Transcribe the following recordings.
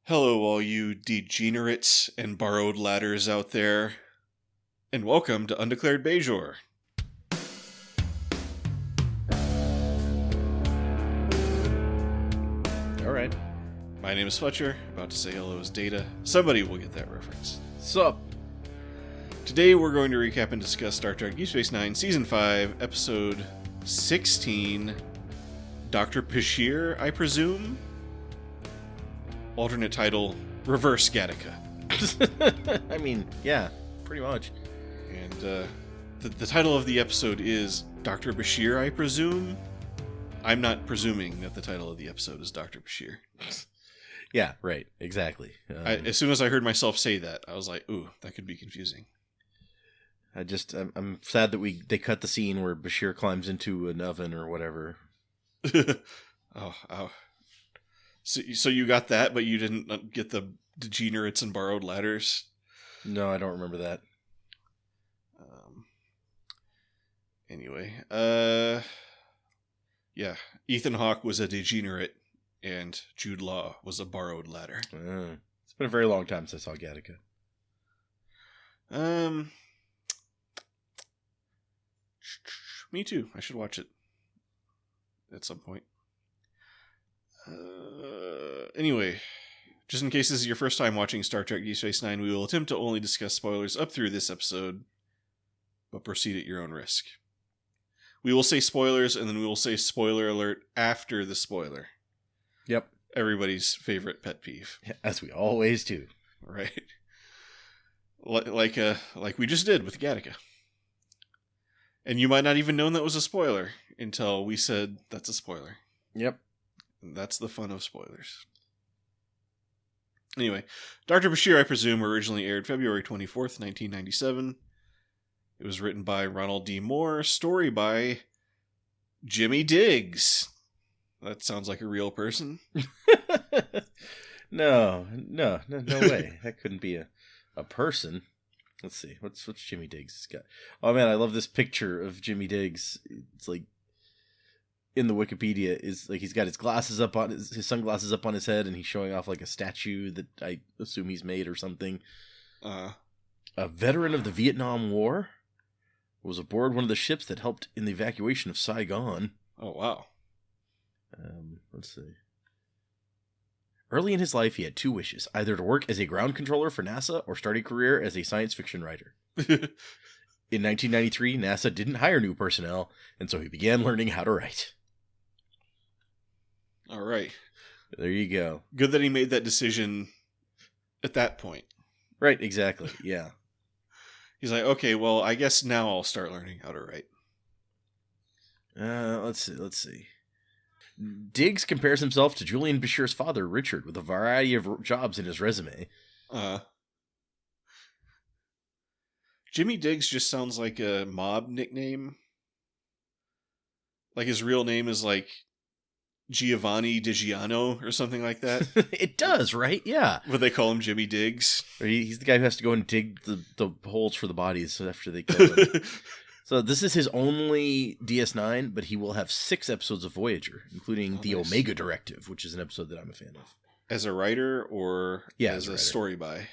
Hello, all you degenerates and borrowed ladders out there, and welcome to Undeclared Bajor. All right. My name is Fletcher, about to say hello is Data. Somebody will get that reference. Sup? Today we're going to recap and discuss Star Trek DS9 Season 5, Episode 16, Dr. Bashir, I presume? Alternate title, Reverse Gattaca. I mean, yeah, pretty much. And the title of the episode is Dr. Bashir, I presume? I'm not presuming that the title of the episode is Dr. Bashir. Yeah, right, exactly. As soon as I heard myself say that, I was like, ooh, that could be confusing. I'm sad that they cut the scene where Bashir climbs into an oven or whatever. Oh. So you got that, but you didn't get the degenerates and borrowed ladders? No, I don't remember that. Anyway, yeah, Ethan Hawke was a degenerate, and Jude Law was a borrowed ladder. It's been a very long time since I saw Gattaca. Me too. I should watch it at some point. Anyway, just in case this is your first time watching Star Trek DS9, we will attempt to only discuss spoilers up through this episode, but proceed at your own risk. We will say spoilers, and then we will say spoiler alert after the spoiler. Yep. Everybody's favorite pet peeve. As we always do. Right. Like we just did with Gattaca. And you might not even know that was a spoiler until we said that's a spoiler. Yep. And that's the fun of spoilers. Anyway, Dr. Bashir, I presume, originally aired February 24th, 1997. It was written by Ronald D. Moore, story by Jimmy Diggs. That sounds like a real person. No way. That couldn't be a person. Let's see. What's Jimmy Diggs got? Oh man, I love this picture of Jimmy Diggs. It's like in the Wikipedia is like he's got his glasses up on his sunglasses up on his head, and he's showing off like a statue that I assume he's made or something. A veteran of the Vietnam War, was aboard one of the ships that helped in the evacuation of Saigon. Oh wow. Let's see. Early in his life, he had two wishes, either to work as a ground controller for NASA or start a career as a science fiction writer. In 1993, NASA didn't hire new personnel, and so he began learning how to write. All right. There you go. Good that he made that decision at that point. Right, exactly, yeah. He's like, okay, well, I guess now I'll start learning how to write. Let's see. Diggs compares himself to Julian Bashir's father, Richard, with a variety of jobs in his resume. Jimmy Diggs just sounds like a mob nickname. Like his real name is like Giovanni DiGiano or something like that. It does, right? Yeah. But they call him Jimmy Diggs. He's the guy who has to go and dig the holes for the bodies after they kill them. So this is his only DS9, but he will have 6 episodes of Voyager, including the nice. Omega Directive, which is an episode that I'm a fan of. As a writer or as a story by?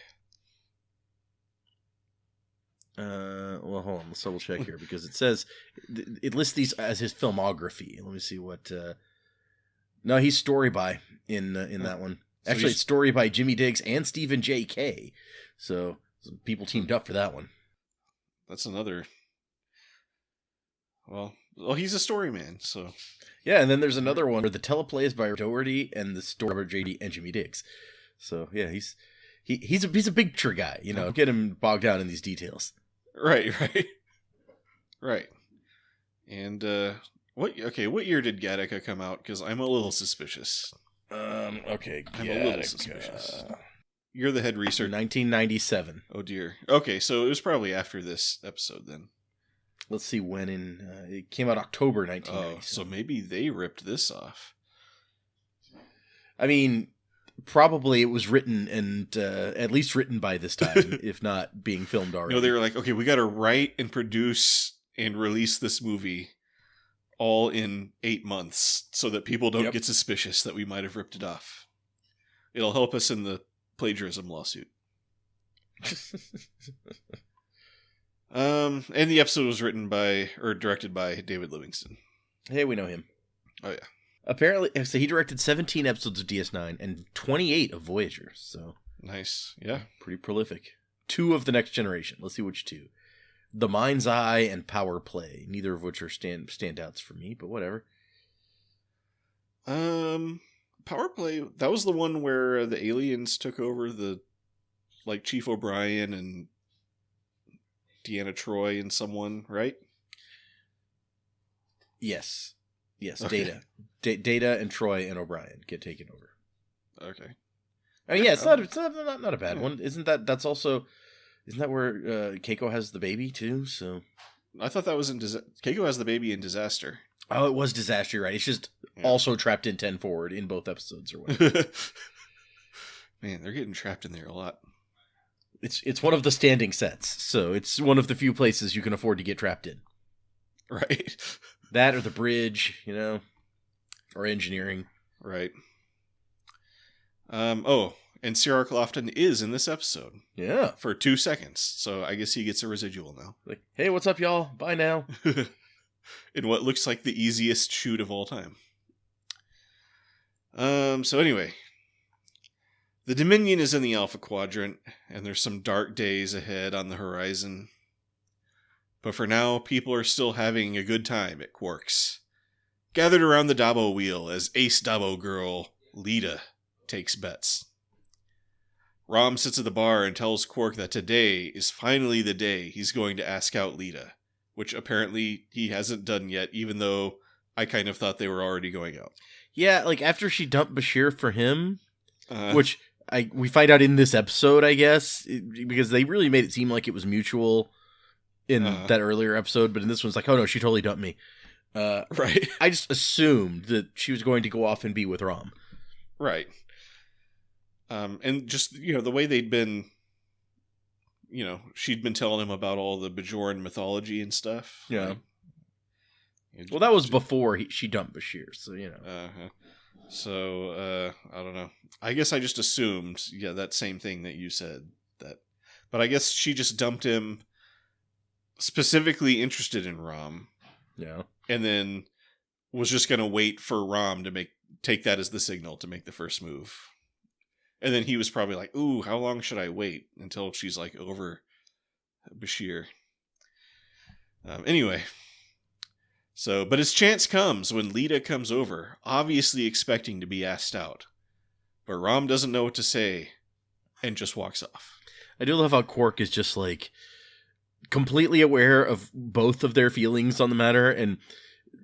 Well, hold on. Let's double check here because it says it lists these as his filmography. Let me see what. No, he's story by in that one. So actually, it's story by Jimmy Diggs and Stephen J. K. So people teamed up for that one. That's another. Well, he's a story man, so. Yeah, and then there's another one where the teleplay is by Doherty and the story by JD and Jimmy Diggs. So yeah, he's a big picture guy, you know. Get him bogged down in these details. Right. And what year did Gattaca come out? Because I'm a little suspicious. Okay, I'm a little suspicious. You're the head researcher. 1997. Oh dear. Okay, so it was probably after this episode then. Let's see when it came out October 1997. Oh, so maybe they ripped this off. I mean, probably it was written and at least written by this time, if not being filmed already. No, they were like, okay, we got to write and produce and release this movie all in 8 months so that people don't get suspicious that we might have ripped it off. It'll help us in the plagiarism lawsuit. And the episode was written by, or directed by, David Livingston. Hey, we know him. Oh, yeah. Apparently, so he directed 17 episodes of DS9 and 28 of Voyager, so... Nice, yeah. Pretty prolific. 2 of The Next Generation. Let's see which 2. The Mind's Eye and Power Play, neither of which are standouts for me, but whatever. Power Play, that was the one where the aliens took over the, like, Chief O'Brien and Deanna Troi and someone, right? Yes. Okay. Data and Troi and O'Brien get taken over. Okay. I mean, yeah, it's not a bad one. Isn't that where Keiko has the baby too? So I thought that was in Keiko has the baby in Disaster. Oh, it was Disaster, right? It's just also trapped in 10 Forward in both episodes or whatever. Man, they're getting trapped in there a lot. It's one of the standing sets, so it's one of the few places you can afford to get trapped in. Right. That or the bridge, or engineering. Right. And Sierra Clofton is in this episode. Yeah. For 2 seconds, so I guess he gets a residual now. Like, hey, what's up, y'all? Bye now. In what looks like the easiest shoot of all time. So anyway, the Dominion is in the Alpha Quadrant, and there's some dark days ahead on the horizon. But for now, people are still having a good time at Quark's, gathered around the Dabo wheel as ace Dabo girl Lita takes bets. Rom sits at the bar and tells Quark that today is finally the day he's going to ask out Lita, which apparently he hasn't done yet, even though I kind of thought they were already going out. Yeah, like after she dumped Bashir for him, which we find out in this episode, I guess, because they really made it seem like it was mutual in that earlier episode, but in this one's like, oh no, she totally dumped me. Right. I just assumed that she was going to go off and be with Rom. Right. And just, the way they'd been, she'd been telling him about all the Bajoran mythology and stuff. Yeah. Well, that was before she dumped Bashir, so, So, I don't know. I guess I just assumed, that same thing that you said. But I guess she just dumped him specifically interested in Rom. Yeah. And then was just going to wait for Rom to take that as the signal to make the first move. And then he was probably like, ooh, how long should I wait until she's like over Bashir? Anyway. So, but his chance comes when Lita comes over, obviously expecting to be asked out. But Rom doesn't know what to say and just walks off. I do love how Quark is just like completely aware of both of their feelings on the matter and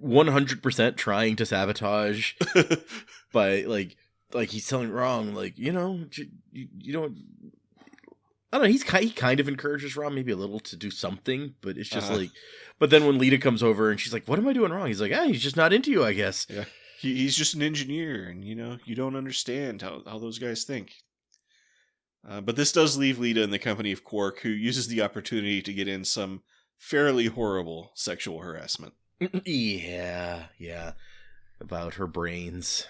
100% trying to sabotage by like he's telling Rom, like, you don't, I don't know, he kind of encourages Rom maybe a little to do something, but it's just like, but then when Lita comes over and she's like, what am I doing wrong? He's like, he's just not into you, I guess. Yeah. He's just an engineer and, you don't understand how those guys think. But this does leave Lita in the company of Quark, who uses the opportunity to get in some fairly horrible sexual harassment. Yeah. About her brains.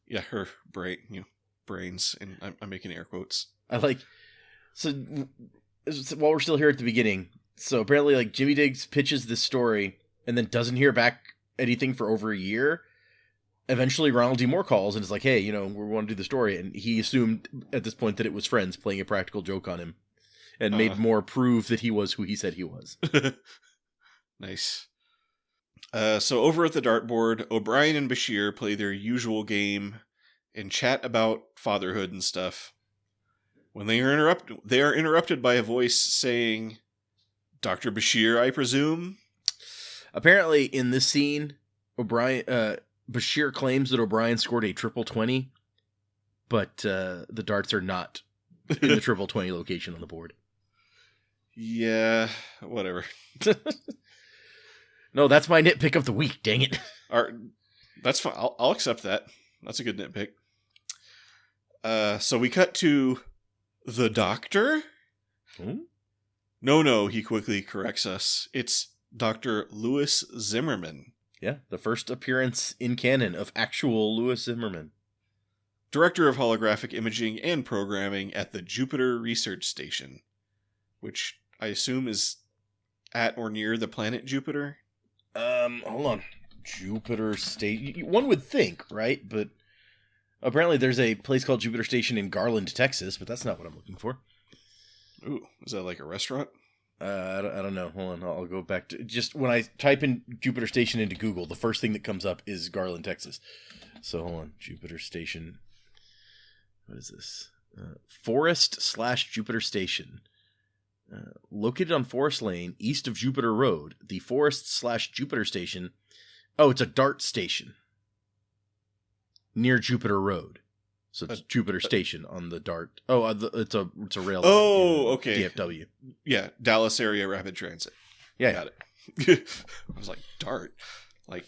Yeah, her brains, and I'm making air quotes. I like, so while we're still here at the beginning, so apparently like Jimmy Diggs pitches this story and then doesn't hear back anything for over a year. Eventually Ronald D. Moore calls and is like, hey, we want to do the story. And he assumed at this point that it was friends playing a practical joke on him and made Moore prove that he was who he said he was. Nice. So over at the dartboard, O'Brien and Bashir play their usual game and chat about fatherhood and stuff. When they are interrupted by a voice saying, Dr. Bashir, I presume? Apparently in this scene, Bashir claims that O'Brien scored a triple 20, but the darts are not in the triple 20 location on the board. Yeah, whatever. No, that's my nitpick of the week, dang it. That's fine. I'll accept that. That's a good nitpick. So we cut to the doctor? Hmm? No, he quickly corrects us. It's Dr. Louis Zimmerman. Yeah, the first appearance in canon of actual Louis Zimmerman. Director of Holographic Imaging and Programming at the Jupiter Research Station, which I assume is at or near the planet Jupiter. Hold on. Jupiter Station. One would think, right? But apparently there's a place called Jupiter Station in Garland, Texas, but that's not what I'm looking for. Ooh, is that like a restaurant? I don't know. Hold on. I'll go back to just when I type in Jupiter Station into Google, the first thing that comes up is Garland, Texas. So hold on. Jupiter Station. What is this? Forest/Jupiter Station. Located on Forest Lane, east of Jupiter Road, the Forest/Jupiter Station. Oh, it's a DART station. Near Jupiter Road. So it's Jupiter Station on the DART. Oh, it's a rail line. Oh, okay. DFW. Yeah, Dallas Area Rapid Transit. Yeah. Got it. I was like, DART? Like,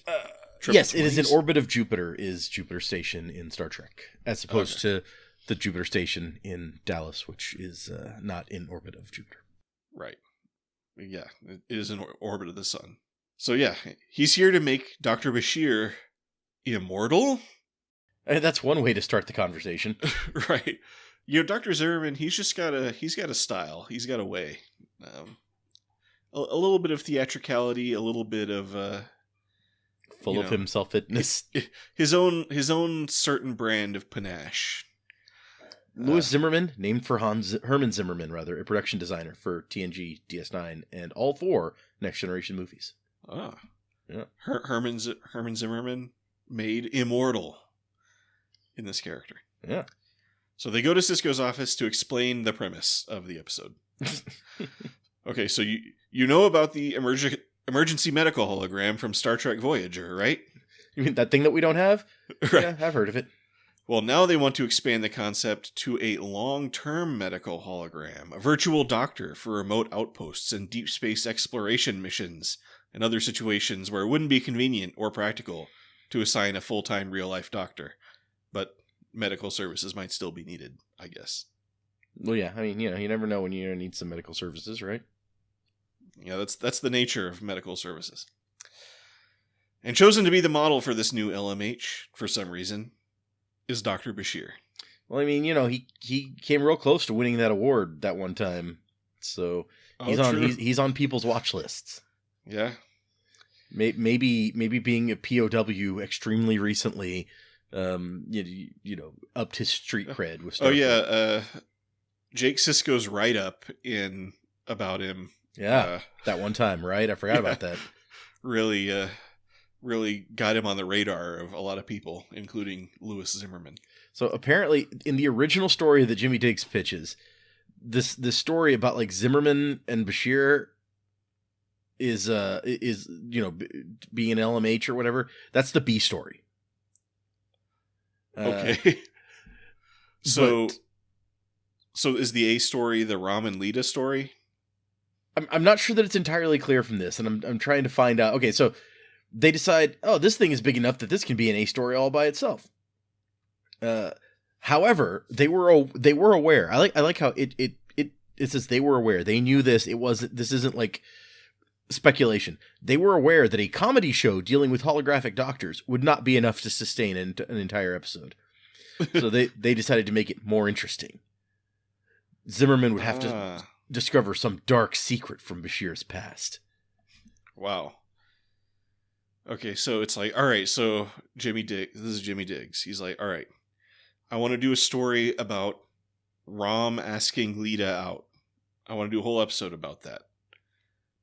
yes, it is in orbit of Jupiter, is Jupiter Station in Star Trek, as opposed to the Jupiter Station in Dallas, which is not in orbit of Jupiter. Right. Yeah, it is in orbit of the sun. So yeah, he's here to make Dr. Bashir immortal? That's one way to start the conversation. Right. You know, Dr. Zimmerman, he's got a style. He's got a way. A little bit of theatricality, a little bit of full of himself-itness. His own certain brand of panache. Louis Zimmerman, named for Herman Zimmerman, a production designer for TNG, DS9, and all 4 Next Generation movies. Ah. Yeah. Herman Zimmerman made immortal in this character. Yeah. So they go to Sisko's office to explain the premise of the episode. Okay, so you know about the emergency medical hologram from Star Trek Voyager, right? You mean that thing that we don't have? Right. Yeah, I've heard of it. Well, now they want to expand the concept to a long-term medical hologram, a virtual doctor for remote outposts and deep space exploration missions, and other situations where it wouldn't be convenient or practical to assign a full-time real-life doctor. But medical services might still be needed, I guess. Well, yeah, I mean, you never know when you're going to need some medical services, right? Yeah, that's the nature of medical services. And chosen to be the model for this new LMH, for some reason, is Dr. Bashir. Well, I mean, he came real close to winning that award that one time. So he's on people's watch lists. Yeah. Maybe being a POW extremely recently upped his street cred with Star Trek. Jake Sisko's write-up in about him. Yeah, that one time, right? I forgot about that. Really got him on the radar of a lot of people, including Louis Zimmerman. So apparently, in the original story that Jimmy Diggs pitches, this story about like Zimmerman and Bashir is being an LMH or whatever. That's the B story. Okay. So is the A story the Ram and Lita story? I'm not sure that it's entirely clear from this, and I'm trying to find out. Okay, so they decide, this thing is big enough that this can be an A story all by itself. However, they were aware. I like how it says they were aware. They knew this. This isn't like speculation. They were aware that a comedy show dealing with holographic doctors would not be enough to sustain an entire episode. So they decided to make it more interesting. Zimmerman would have to discover some dark secret from Bashir's past. Wow. Okay, so it's like, all right, so this is Jimmy Diggs. He's like, all right, I want to do a story about Ram asking Lita out. I want to do a whole episode about that.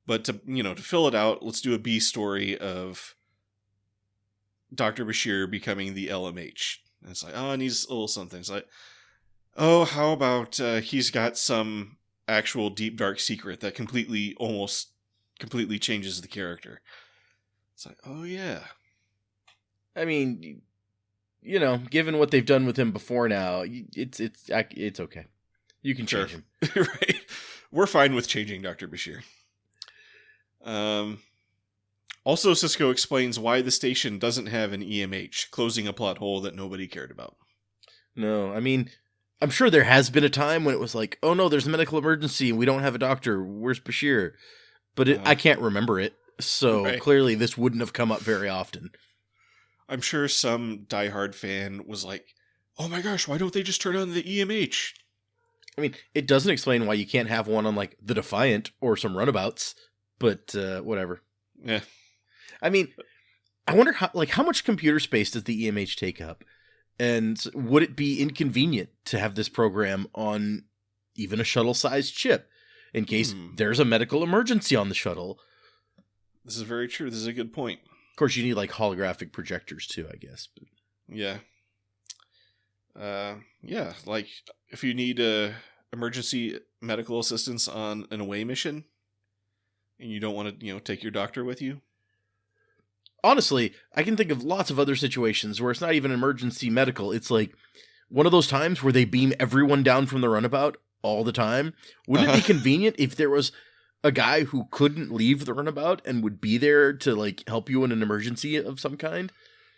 But to fill it out, let's do a B story of Dr. Bashir becoming the LMH. And it's like, it needs a little something. It's like, how about he's got some actual deep, dark secret that almost completely changes the character. It's like, oh yeah. I mean, given what they've done with him before now, it's okay. You can change him. Right. We're fine with changing Dr. Bashir. Also, Sisko explains why the station doesn't have an EMH, closing a plot hole that nobody cared about. No, I mean, I'm sure there has been a time when it was like, oh no, there's a medical emergency and we don't have a doctor. Where's Bashir? But I can't remember it. So Clearly this wouldn't have come up very often. I'm sure some diehard fan was like, oh my gosh, why don't they just turn on the EMH? I mean, it doesn't explain why you can't have one on, like, the Defiant or some runabouts, but whatever. Yeah. I mean, I wonder how much computer space does the EMH take up? And would it be inconvenient to have this program on even a shuttle-sized chip in case there's a medical emergency on the shuttle? This is very true. This is a good point. Of course, you need, like, holographic projectors, too, I guess. But... Yeah. Yeah, like, if you need emergency medical assistance on an away mission, and you don't want to, take your doctor with you. Honestly, I can think of lots of other situations where it's not even emergency medical. It's like one of those times where they beam everyone down from the runabout all the time. Wouldn't it be convenient if there was a guy who couldn't leave the runabout and would be there to, like, help you in an emergency of some kind?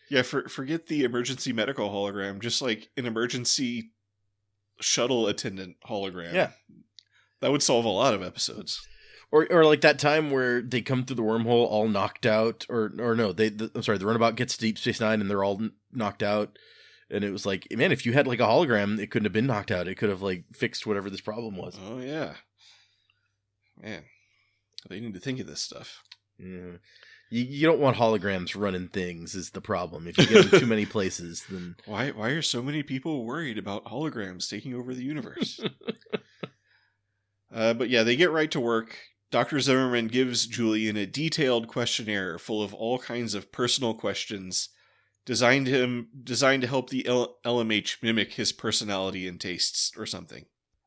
Yeah, forget the emergency medical hologram, just like an emergency shuttle attendant hologram. Yeah. That would solve a lot of episodes. Or like that time where they come through the wormhole all knocked out, or no, I'm sorry, the runabout gets to Deep Space Nine and they're all knocked out. And it was like, man, if you had, like, a hologram, it couldn't have been knocked out. It could have, like, fixed whatever this problem was. Oh, yeah. Man, they need to think of this stuff. Yeah. You don't want holograms running things is the problem. If you get them too many places, then... Why are so many people worried about holograms taking over the universe? But yeah, they get right to work. Dr. Zimmerman gives Julian a detailed questionnaire full of all kinds of personal questions designed to help the LMH mimic his personality and tastes or something.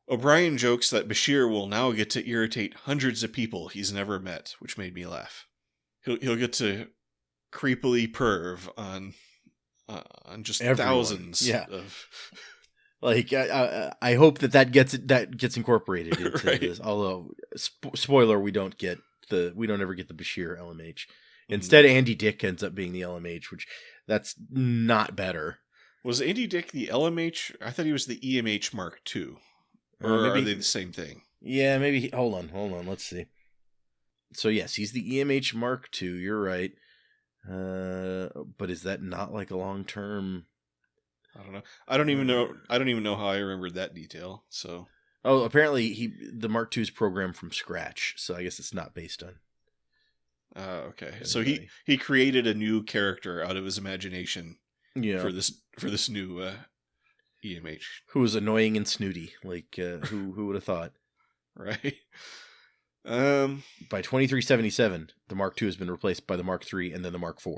O'Brien jokes that Bashir will now get to irritate hundreds of people he's never met, which made me laugh. He'll get to creepily perv on just everyone. Thousands of... Like, I hope that gets incorporated into right. this. Although, spoiler, we don't ever get the Bashir LMH. Instead, Andy Dick ends up being the LMH, which that's not better. Was Andy Dick the LMH? I thought he was the EMH Mark II. Or maybe, are they the same thing? Yeah, maybe. Hold on. Let's see. So yes, he's the EMH Mark II. You're right. But is that not like a long-term? I don't know. I don't even know how I remembered that detail. So. Oh, apparently the Mark II is programmed from scratch, so I guess it's not based on. Okay. So he created a new character out of his imagination. Yeah. For this new EMH. Who was annoying and snooty, like who would have thought? Right. By 2377, the Mark II has been replaced by the Mark III and then the Mark IV.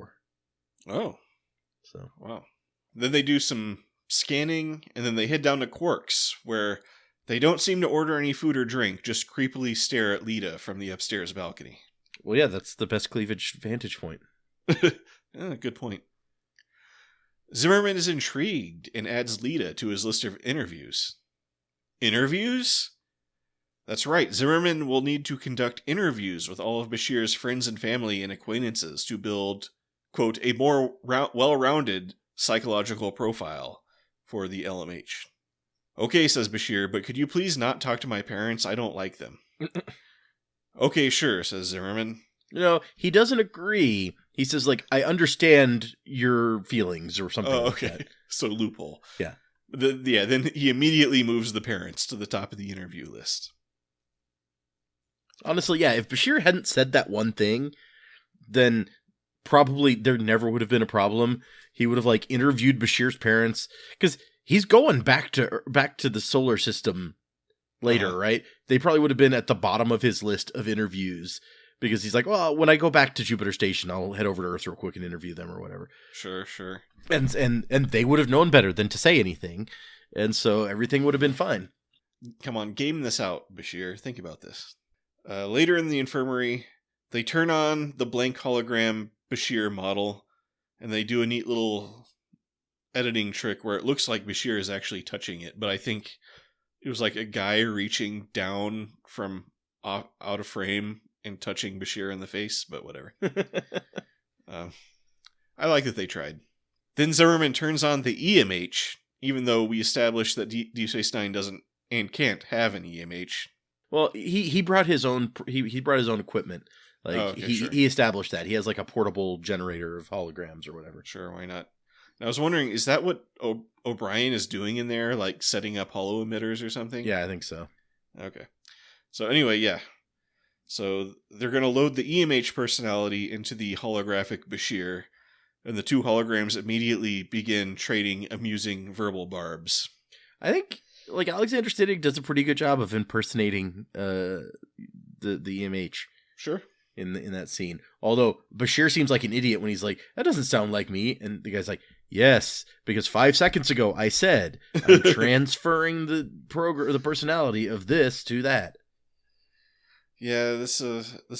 Oh. So wow. Then they do some scanning, and then they head down to Quark's, where they don't seem to order any food or drink, just creepily stare at Lita from the upstairs balcony. Well, yeah, that's the best cleavage vantage point. Good point. Zimmerman is intrigued and adds Lita to his list of interviews. Interviews? That's right, Zimmerman will need to conduct interviews with all of Bashir's friends and family and acquaintances to build, quote, a more well-rounded psychological profile for the LMH. Okay, says Bashir, but could you please not talk to my parents? I don't like them. Okay, sure, says Zimmerman. He doesn't agree. He says, like, I understand your feelings or something like that. So loophole. Yeah. Then he immediately moves the parents to the top of the interview list. Honestly, yeah, if Bashir hadn't said that one thing, then probably there never would have been a problem. He would have, like, interviewed Bashir's parents, because he's going back to the solar system later, right? They probably would have been at the bottom of his list of interviews, because he's like, well, when I go back to Jupiter Station, I'll head over to Earth real quick and interview them or whatever. Sure. And they would have known better than to say anything, and so everything would have been fine. Come on, game this out, Bashir. Think about this. Later in the infirmary, they turn on the blank hologram Bashir model, and they do a neat little editing trick where it looks like Bashir is actually touching it, but I think it was like a guy reaching down from out of frame and touching Bashir in the face, but whatever. I like that they tried. Then Zimmerman turns on the EMH, even though we established that Deep Space Nine doesn't and can't have an EMH. Well, he brought his own equipment. Like, sure. he established that he has like a portable generator of holograms or whatever. Sure, why not? I was wondering, is that what O'Brien is doing in there, like setting up holo emitters or something? Yeah, I think so. Okay. So anyway, yeah. So they're going to load the EMH personality into the holographic Bashir, and the two holograms immediately begin trading amusing verbal barbs. I think like Alexander Siddig does a pretty good job of impersonating the EMH. Sure. In that scene. Although Bashir seems like an idiot when he's like, that doesn't sound like me. And the guy's like, yes, because 5 seconds ago I said I'm transferring the personality of this to that. Yeah, this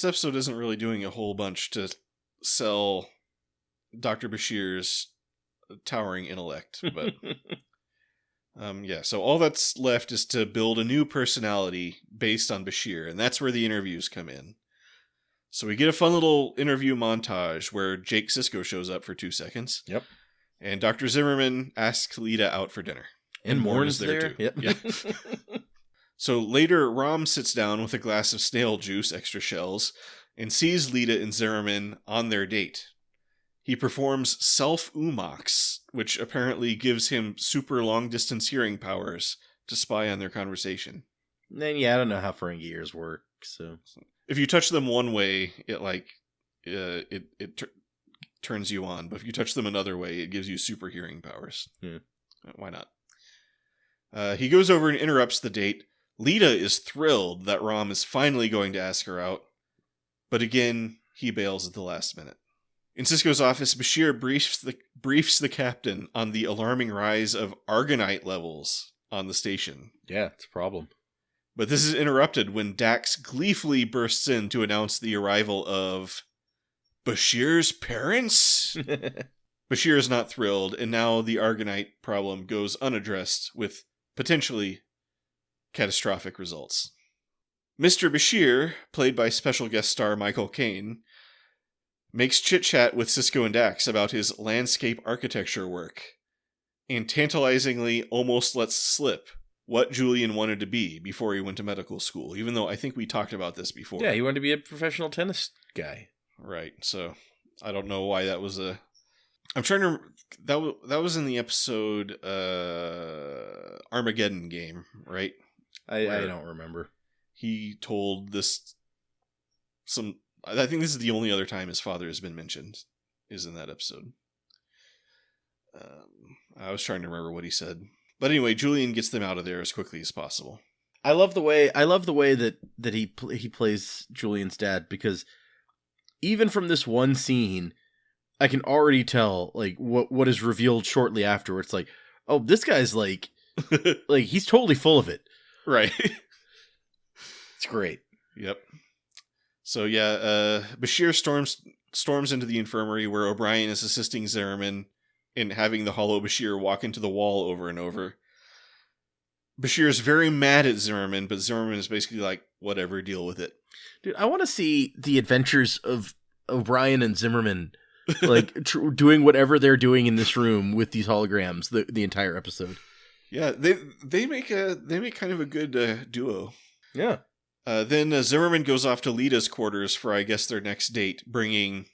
episode isn't really doing a whole bunch to sell Dr. Bashir's towering intellect, but yeah, so all that's left is to build a new personality based on Bashir, and that's where the interviews come in. So we get a fun little interview montage where Jake Sisko shows up for 2 seconds. Yep. And Dr. Zimmerman asks Lita out for dinner. And Morn is there too. Yep. Yeah. So later, Rom sits down with a glass of snail juice, extra shells, and sees Lita and Zimmerman on their date. He performs self-umox, which apparently gives him super long-distance hearing powers to spy on their conversation. Then, yeah, I don't know how Ferengi ears work, so... If you touch them one way, it turns you on. But if you touch them another way, it gives you super hearing powers. Why not? He goes over and interrupts the date. Lita is thrilled that Rom is finally going to ask her out. But again, he bails at the last minute. In Sisko's office, Bashir briefs the captain on the alarming rise of Argonite levels on the station. Yeah, it's a problem. But this is interrupted when Dax gleefully bursts in to announce the arrival of Bashir's parents? Bashir is not thrilled, and now the Argonite problem goes unaddressed with potentially catastrophic results. Mr. Bashir, played by special guest star Michael Caine, makes chit-chat with Sisko and Dax about his landscape architecture work, and tantalizingly almost lets slip what Julian wanted to be before he went to medical school, even though I think we talked about this before. Yeah, he wanted to be a professional tennis guy. Right, so I don't know why that was a... I'm trying to... That was in the episode Armageddon game, right? I don't remember. He told this... I think this is the only other time his father has been mentioned, is in that episode. I was trying to remember what he said. But anyway, Julian gets them out of there as quickly as possible. I love the way that he plays Julian's dad, because even from this one scene, I can already tell like what is revealed shortly afterwards. Like, oh, this guy's like he's totally full of it. Right. It's great. Yep. So yeah, Bashir storms into the infirmary where O'Brien is assisting Zimmerman in having the hollow Bashir walk into the wall over and over. Bashir is very mad at Zimmerman, but Zimmerman is basically like, whatever, deal with it. Dude, I want to see the adventures of O'Brien and Zimmerman, like doing whatever they're doing in this room with these holograms the entire episode. Yeah, they make kind of a good duo. Yeah. Then Zimmerman goes off to Lita's quarters for, I guess, their next date, bringing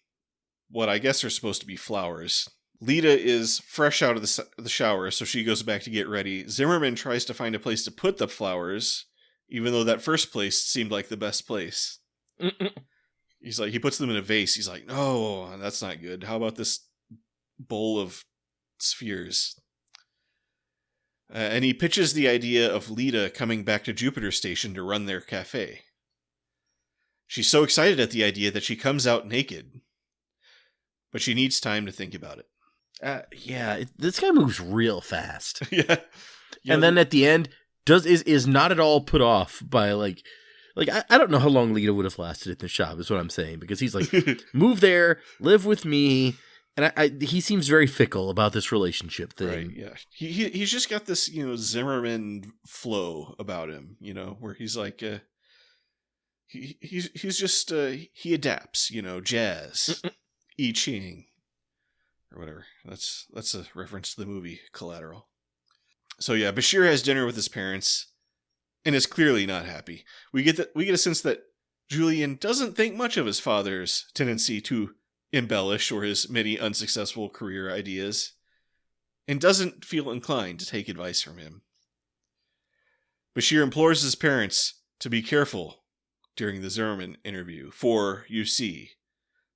what I guess are supposed to be flowers. Lita is fresh out of the shower, so she goes back to get ready. Zimmerman tries to find a place to put the flowers, even though that first place seemed like the best place. He's like, he puts them in a vase. He's like, no, that's not good. How about this bowl of spheres? And he pitches the idea of Lita coming back to Jupiter Station to run their cafe. She's so excited at the idea that she comes out naked. But she needs time to think about it. This guy moves real fast. Yeah. And then at the end, is not at all put off by like I don't know how long Lita would have lasted at the shop, is what I'm saying, because he's like, move there, live with me, and he seems very fickle about this relationship thing. Right, yeah. He's just got this, Zimmerman flow about him, where he's like, he's just he adapts, jazz, I Ching, or whatever. That's a reference to the movie Collateral. So yeah, Bashir has dinner with his parents and is clearly not happy. We get a sense that Julian doesn't think much of his father's tendency to embellish or his many unsuccessful career ideas. and doesn't feel inclined to take advice from him. Bashir implores his parents to be careful during the Zimmerman interview, for, you see,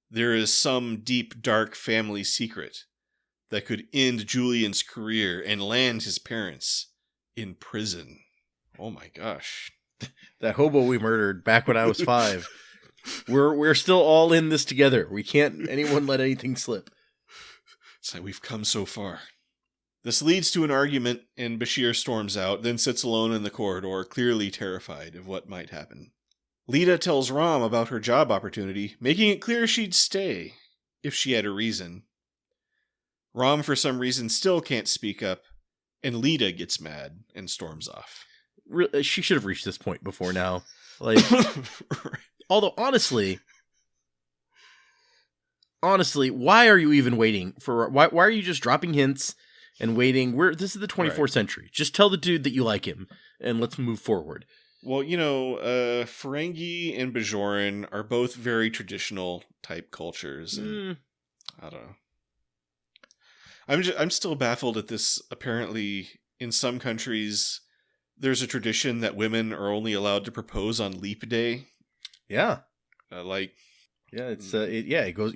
there is some deep, dark family secret that could end Julian's career and land his parents in prison. Oh my gosh. That hobo we murdered back when I was 5. We're still all in this together. We can't anyone let anything slip. It's like we've come so far. This leads to an argument, and Bashir storms out, then sits alone in the corridor, clearly terrified of what might happen. Lita tells Rom about her job opportunity, making it clear she'd stay if she had a reason. Rom, for some reason, still can't speak up, and Lita gets mad and storms off. She should have reached this point before now. Like, although honestly, why are you even waiting for? Why are you just dropping hints and waiting? This is the 24th century. Just tell the dude that you like him, and let's move forward. Well, Ferengi and Bajoran are both very traditional type cultures. And I don't know. I'm still baffled at this. Apparently, in some countries, there's a tradition that women are only allowed to propose on Leap Day. Yeah, it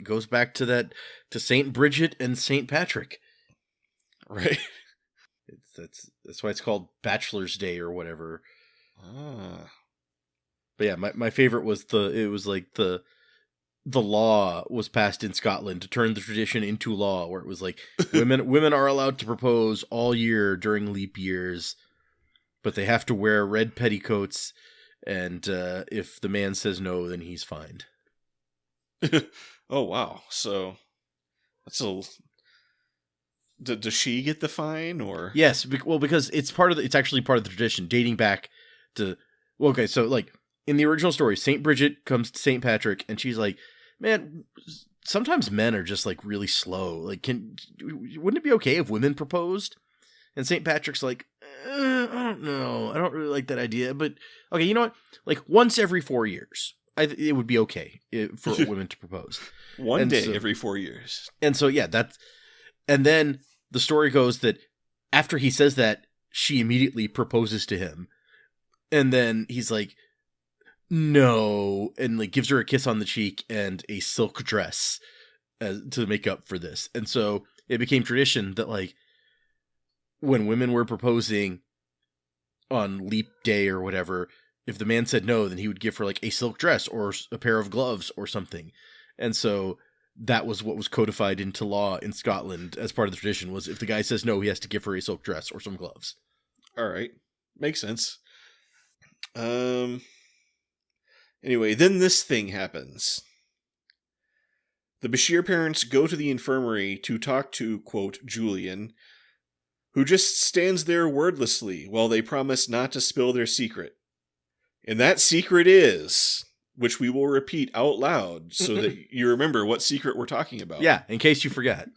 goes back to Saint Bridget and Saint Patrick, right? That's why it's called Bachelor's Day or whatever. Ah. But yeah, my favorite was the law was passed in Scotland to turn the tradition into law, where it was like women are allowed to propose all year during leap years, but they have to wear red petticoats, and if the man says no, then he's fined. Oh wow! So that's does she get the fine, or yes? Because it's actually part of the tradition dating back to so like in the original story, Saint Bridget comes to Saint Patrick, and she's like, "Man, sometimes men are just like really slow. Like, wouldn't it be okay if women proposed?" And Saint Patrick's like, I don't know. I don't really like that idea. But, okay, you know what? Like, once every 4 years, it would be okay for women to propose. One day every 4 years. And so, yeah, and then the story goes that after he says that, she immediately proposes to him. And then he's like, no, and like gives her a kiss on the cheek and a silk dress to make up for this. And so it became tradition that, like, when women were proposing on Leap Day or whatever, if the man said no, then he would give her like a silk dress or a pair of gloves or something. And so that was what was codified into law in Scotland as part of the tradition, was if the guy says no, he has to give her a silk dress or some gloves. All right. Makes sense. Anyway, then this thing happens. The Bashir parents go to the infirmary to talk to, quote, Julian, who just stands there wordlessly while they promise not to spill their secret. And that secret is, which we will repeat out loud so that you remember what secret we're talking about. Yeah, in case you forgot.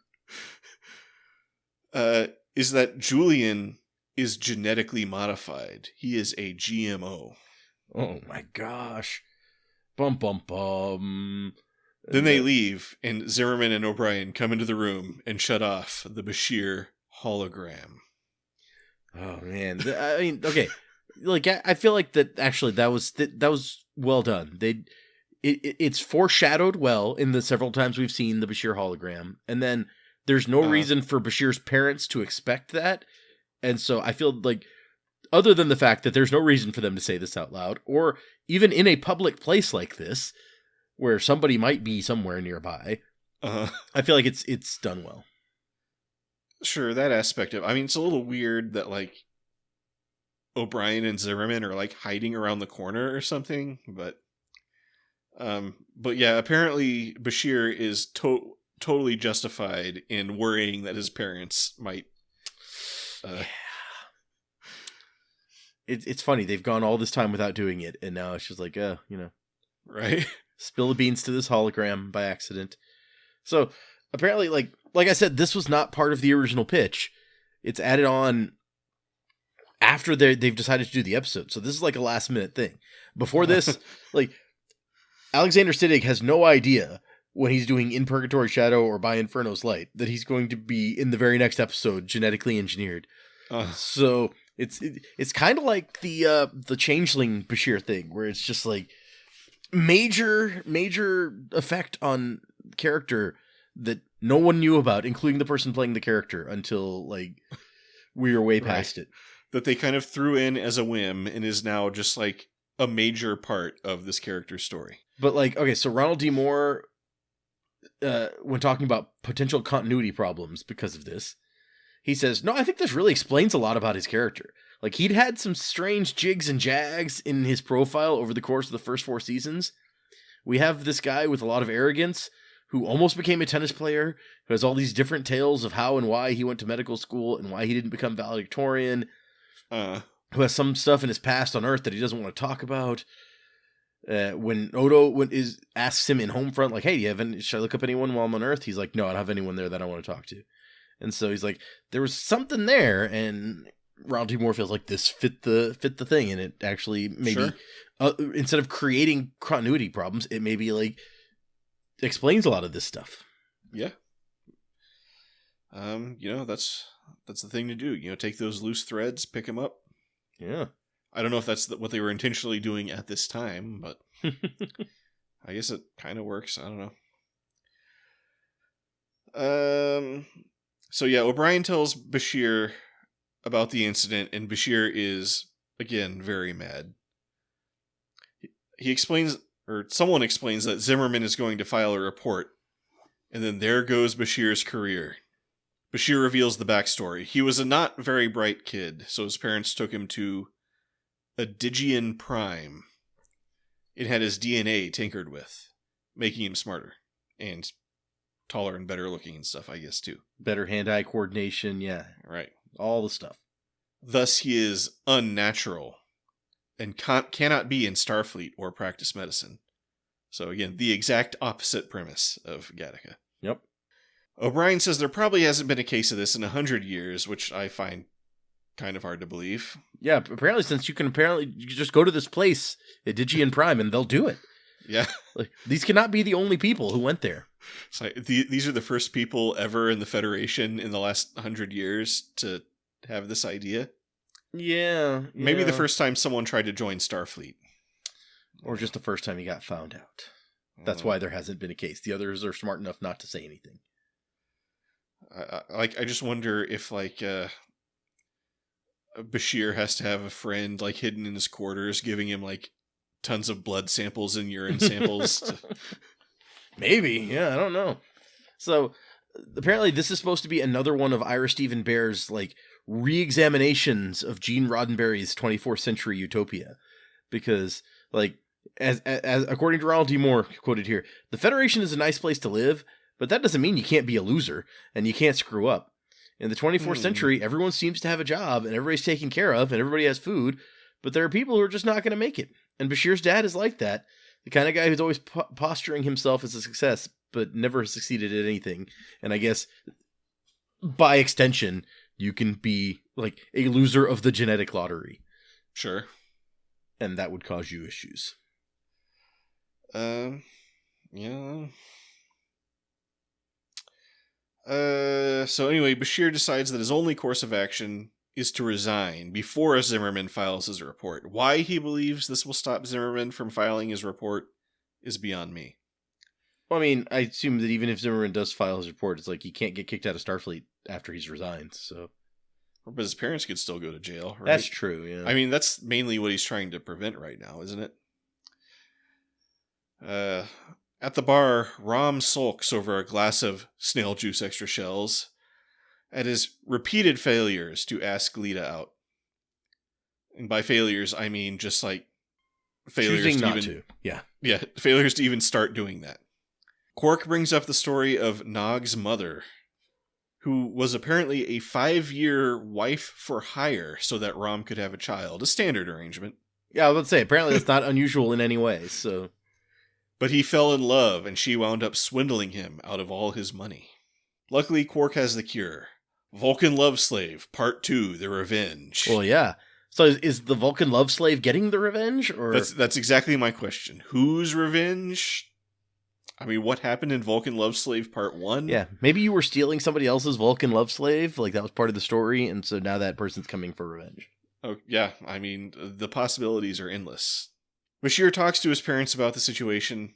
Is that Julian is genetically modified. He is a GMO. Oh my gosh. Bum, bum, bum. Then they leave, and Zimmerman and O'Brien come into the room and shut off the Bashir hologram. Oh man, I mean, okay, like I feel like that actually that was well done. It's foreshadowed well in the several times we've seen the Bashir hologram, and then there's no reason for Bashir's parents to expect that, and so I feel like, other than the fact that there's no reason for them to say this out loud, or even in a public place like this, where somebody might be somewhere nearby, I feel like it's done well. Sure, that aspect of, I mean, it's a little weird that, like, O'Brien and Zimmerman are, like, hiding around the corner or something, but yeah, apparently Bashir is totally justified in worrying that his parents might, Yeah. It's funny, they've gone all this time without doing it, and now it's just like, right? Spill the beans to this hologram by accident. So, apparently, like I said, this was not part of the original pitch. It's added on after they've decided to do the episode. So this is like a last minute thing. Before this, like, Alexander Siddig has no idea when he's doing In Purgatory Shadow or By Inferno's Light, that he's going to be in the very next episode genetically engineered. So it's kind of like the Changeling Bashir thing, where it's just like major effect on character that no one knew about, including the person playing the character, until like we were way past it. That they kind of threw in as a whim and is now just like a major part of this character's story. But like, okay, so Ronald D. Moore, when talking about potential continuity problems because of this, he says, no, I think this really explains a lot about his character. Like, he'd had some strange jigs and jags in his profile over the course of the first 4 seasons. We have this guy with a lot of arrogance who almost became a tennis player, who has all these different tales of how and why he went to medical school and why he didn't become valedictorian, who has some stuff in his past on Earth that he doesn't want to talk about. When Odo asks him in Homefront, like, hey, should I look up anyone while I'm on Earth? He's like, no, I don't have anyone there that I want to talk to. And so he's like, there was something there, and Ronald D. Moore feels like this fit the thing, and it actually maybe, instead of creating continuity problems, it maybe like explains a lot of this stuff. Yeah. That's the thing to do. Take those loose threads, pick them up. Yeah. I don't know if that's what they were intentionally doing at this time, but I guess it kind of works. I don't know. So yeah, O'Brien tells Bashir about the incident, and Bashir is, again, very mad. He explains, or someone explains, that Zimmerman is going to file a report, and then there goes Bashir's career. Bashir reveals the backstory. He was a not very bright kid, so his parents took him to a Digian Prime. It had his DNA tinkered with, making him smarter, and taller and better looking and stuff, I guess, too. Better hand-eye coordination, yeah. Right. All the stuff. Thus, he is unnatural and cannot be in Starfleet or practice medicine. So again, the exact opposite premise of Gattaca. Yep. O'Brien says there probably hasn't been a case of this in 100 years, which I find kind of hard to believe. Yeah, apparently, since you just go to this place at Digian Prime and they'll do it. Yeah. Like, these cannot be the only people who went there. So these are the first people ever in the Federation in the last 100 years to have this idea. Yeah. Maybe the first time someone tried to join Starfleet. Or just the first time he got found out. That's why there hasn't been a case. The others are smart enough not to say anything. I just wonder if, like, Bashir has to have a friend, like, hidden in his quarters, giving him, like, tons of blood samples and urine samples. Maybe. Yeah, I don't know. So, apparently this is supposed to be another one of Ira Steven Bear's, like, re-examinations of Gene Roddenberry's 24th Century Utopia. Because, like, as according to Ronald D. Moore, quoted here, the Federation is a nice place to live, but that doesn't mean you can't be a loser, and you can't screw up. In the 24th century, everyone seems to have a job, and everybody's taken care of, and everybody has food, but there are people who are just not going to make it. And Bashir's dad is like that. The kind of guy who's always posturing himself as a success, but never succeeded at anything. And I guess, by extension, you can be, like, a loser of the genetic lottery. Sure. And that would cause you issues. Yeah. So anyway, Bashir decides that his only course of action is to resign before Zimmerman files his report. Why he believes this will stop Zimmerman from filing his report is beyond me. Well, I mean, I assume that even if Zimmerman does file his report, it's like he can't get kicked out of Starfleet after he's resigned, so... But his parents could still go to jail, right? That's true, yeah. I mean, that's mainly what he's trying to prevent right now, isn't it? At the bar, Rom sulks over a glass of snail juice extra shells at his repeated failures to ask Lita out. And by failures, I mean just like failures choosing to not even to. Yeah. Yeah, failures to even start doing that. Quark brings up the story of Nog's mother, who was apparently a 5-year wife for hire so that Rom could have a child. A standard arrangement. Yeah, I was about to say, apparently that's not unusual in any way, so... But he fell in love, and she wound up swindling him out of all his money. Luckily, Quark has the cure. Vulcan Love Slave, Part 2, The Revenge. Well, yeah. So is the Vulcan Love Slave getting the revenge? Or That's exactly my question. Whose revenge? I mean, what happened in Vulcan Love Slave Part 1? Yeah, maybe you were stealing somebody else's Vulcan love slave, like that was part of the story, and so now that person's coming for revenge. Oh, yeah, I mean, the possibilities are endless. Bashir talks to his parents about the situation.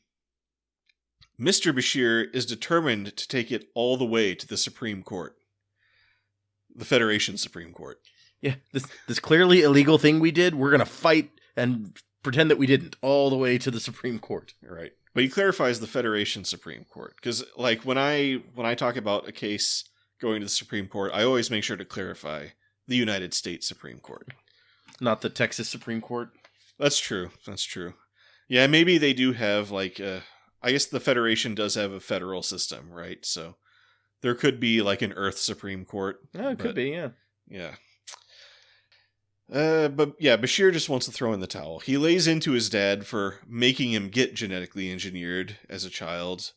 Mr. Bashir is determined to take it all the way to the Supreme Court. The Federation Supreme Court. Yeah, this clearly illegal thing we did, we're going to fight and pretend that we didn't, all the way to the Supreme Court. Right. But he clarifies the Federation Supreme Court. Because, like, when I talk about a case going to the Supreme Court, I always make sure to clarify the United States Supreme Court. Not the Texas Supreme Court? That's true. That's true. Yeah, maybe they do have, like, I guess the Federation does have a federal system, right? So there could be, like, an Earth Supreme Court. Oh, it could be, yeah. Yeah. But yeah, Bashir just wants to throw in the towel. He lays into his dad for making him get genetically engineered as a child.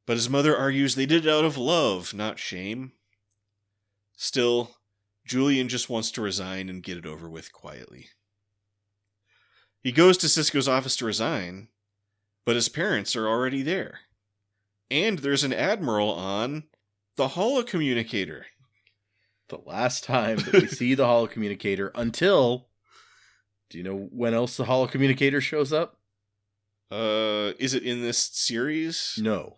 But his mother argues they did it out of love, not shame. Still, Julian just wants to resign and get it over with quietly. He goes to Sisko's office to resign, but his parents are already there. And there's an admiral on the holocommunicator. The last time that we see the holocommunicator until... Do you know when else the holocommunicator shows up? Is it in this series? No.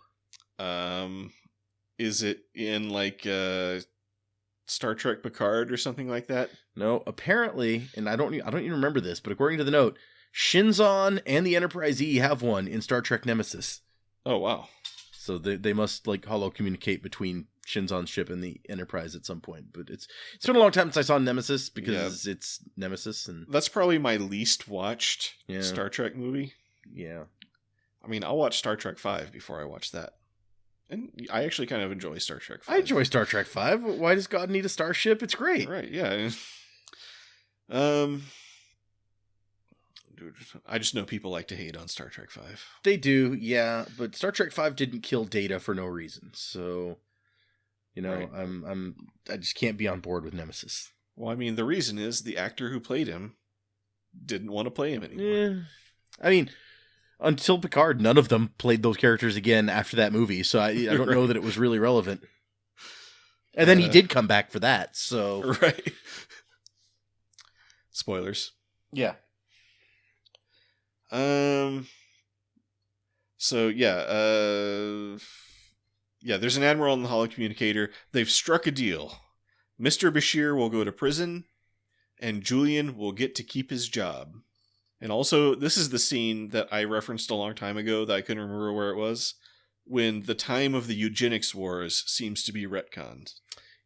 Is it in, like, Star Trek Picard or something like that? No, apparently, and I don't even remember this, but according to the note, Shinzon and the Enterprise E have one in Star Trek Nemesis. Oh, wow. So they must, like, holocommunicate between Shinzon's ship and the Enterprise at some point. But it's been a long time since I saw Nemesis because it's Nemesis. And that's probably my least watched Yeah. Star Trek movie. Yeah. I mean, I'll watch Star Trek 5 before I watch that. And I actually kind of enjoy Star Trek 5. I enjoy Star Trek 5. Why does God need a starship? It's great. Right, yeah. I just know people like to hate on Star Trek 5. They do, yeah, but Star Trek 5 didn't kill Data for no reason. So, you know, Right. I just can't be on board with Nemesis. Well, I mean, the reason is the actor who played him didn't want to play him anymore. Yeah. I mean, until Picard, none of them played those characters again after that movie, so I don't know that it was really relevant. And then he did come back for that, so... Right. Spoilers. Yeah. So yeah, there's an admiral on the holocommunicator. They've struck a deal. Mr. Bashir will go to prison, and Julian will get to keep his job. And also, this is the scene that I referenced a long time ago that I couldn't remember where it was, when the time of the eugenics wars seems to be retconned.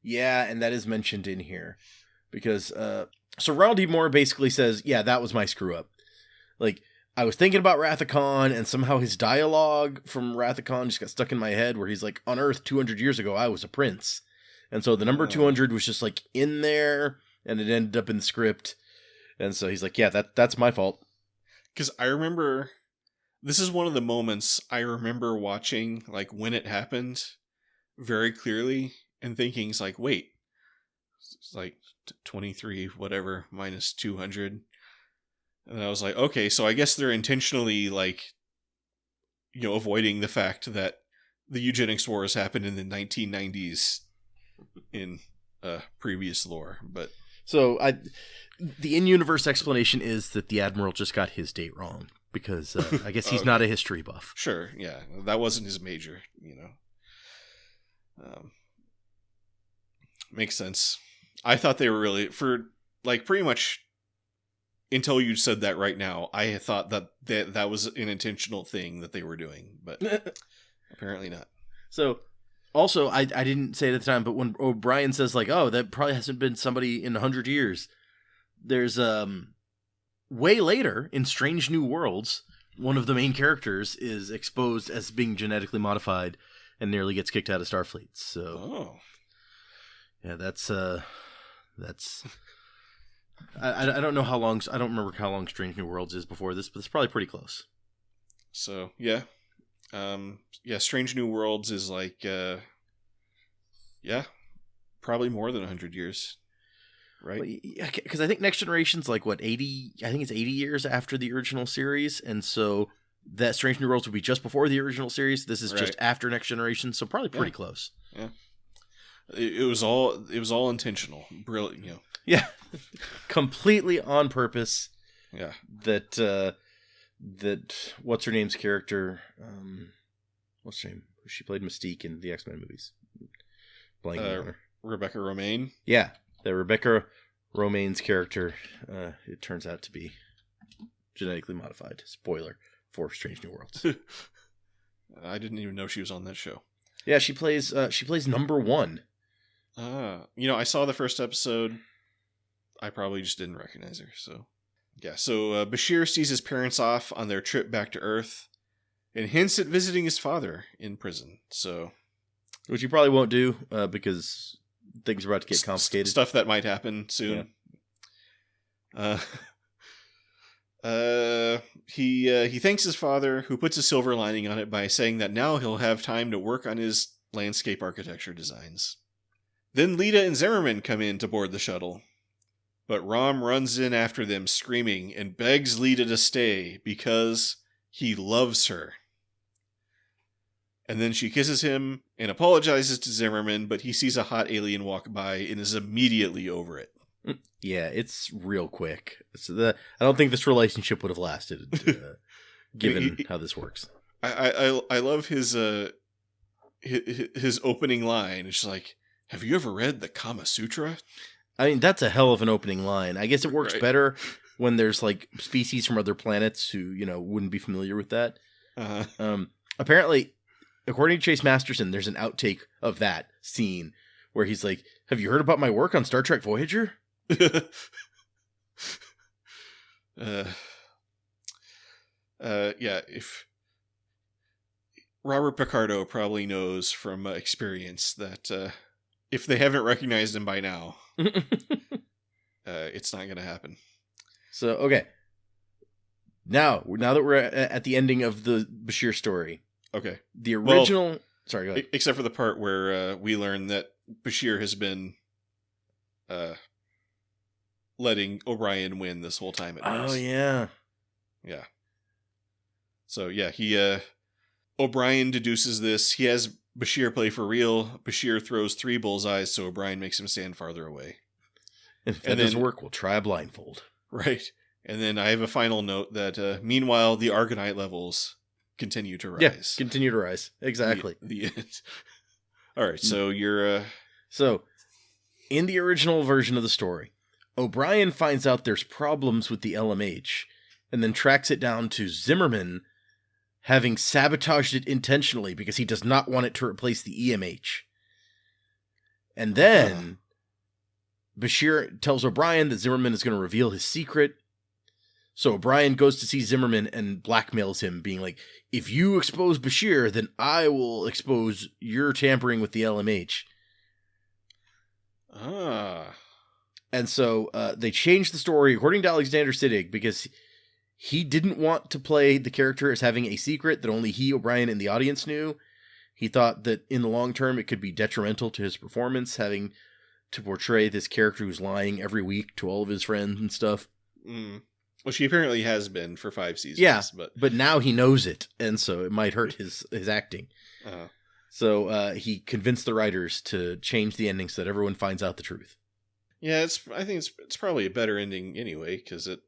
Yeah, and that is mentioned in here. Because, so Ronald D. Moore basically says, yeah, that was my screw up. Like, I was thinking about Wrath of Khan, and somehow his dialogue from Wrath of Khan just got stuck in my head, where he's like, on Earth 200 years ago, I was a prince. And so the number 200 was just, like, in there, and it ended up in the script. And so he's like, yeah, that's my fault. Because I remember, this is one of the moments I remember watching, like, when it happened, very clearly, and thinking, it's like, wait, it's like 23, whatever, minus 200. And I was like, okay, so I guess they're intentionally, like, you know, avoiding the fact that the eugenics wars happened in the 1990s in previous lore. But so the in-universe explanation is that the Admiral just got his date wrong, because I guess he's not a history buff. Sure, yeah, that wasn't his major, you know. Makes sense. I thought they were really, for, like, pretty much... Until you said that right now, I thought that was an intentional thing that they were doing, but apparently not. So, also, I didn't say it at the time, but when O'Brien says, like, oh, that probably hasn't been somebody in 100 years, there's, way later, in Strange New Worlds, one of the main characters is exposed as being genetically modified and nearly gets kicked out of Starfleet, so... Yeah, that's... I don't know how long... I don't remember how long Strange New Worlds is before this, but it's probably pretty close. So, yeah. Strange New Worlds is like... probably more than 100 years. Right? Because I think Next Generation's like, what, 80... I think it's 80 years after the original series, and so that Strange New Worlds would be just before the original series. This is Right. just after Next Generation, so probably pretty close. Yeah. It was all intentional. Brilliant, Yeah. Completely on purpose. Yeah. That what's her name's character? What's her name? She played Mystique in the X-Men movies. Blanking on her. Rebecca Romaine. Yeah, that Rebecca Romaine's character. It turns out to be genetically modified. Spoiler for Strange New Worlds. I didn't even know she was on that show. Yeah, she plays number 1. I saw the first episode. I probably just didn't recognize her. So, yeah. So Bashir sees his parents off on their trip back to Earth, and hints at visiting his father in prison. So, which you probably won't do because things are about to get complicated. Stuff that might happen soon. Yeah. He thanks his father, who puts a silver lining on it by saying that now he'll have time to work on his landscape architecture designs. Then Lita and Zimmerman come in to board the shuttle, but Rom runs in after them screaming and begs Lita to stay because he loves her. And then she kisses him and apologizes to Zimmerman, but he sees a hot alien walk by and is immediately over it. Yeah, it's real quick. I don't think this relationship would have lasted, given how this works. I love his opening line. It's like, have you ever read the Kama Sutra? I mean, that's a hell of an opening line. I guess it works better when there's like species from other planets who, wouldn't be familiar with that. Uh-huh. Apparently, according to Chase Masterson, there's an outtake of that scene where he's like, have you heard about my work on Star Trek Voyager? If Robert Picardo probably knows from experience that if they haven't recognized him by now, it's not going to happen. So, okay. Now that we're at the ending of the Bashir story. Okay. The original... sorry, go ahead. Except for the part where we learn that Bashir has been letting O'Brien win this whole time. Oh, yeah. Yeah. So, yeah, O'Brien deduces this. He has Bashir play for real. Bashir throws 3 bullseyes, so O'Brien makes him stand farther away. If that doesn't work, we'll try a blindfold. Right. And then I have a final note that, meanwhile, the Argonite levels continue to rise. Yeah, continue to rise. Exactly. The end. All right, so you're... So, in the original version of the story, O'Brien finds out there's problems with the LMH, and then tracks it down to Zimmerman having sabotaged it intentionally because he does not want it to replace the EMH. And then Bashir tells O'Brien that Zimmerman is going to reveal his secret. So O'Brien goes to see Zimmerman and blackmails him, being like, if you expose Bashir, then I will expose your tampering with the LMH. And so they changed the story, according to Alexander Siddig, because he didn't want to play the character as having a secret that only he, O'Brien, and the audience knew. He thought that in the long term it could be detrimental to his performance, having to portray this character who's lying every week to all of his friends and stuff. Well, she apparently has been for 5 seasons. Yeah, but now he knows it, and so it might hurt his acting. So he convinced the writers to change the ending so that everyone finds out the truth. Yeah, I think it's probably a better ending anyway, because it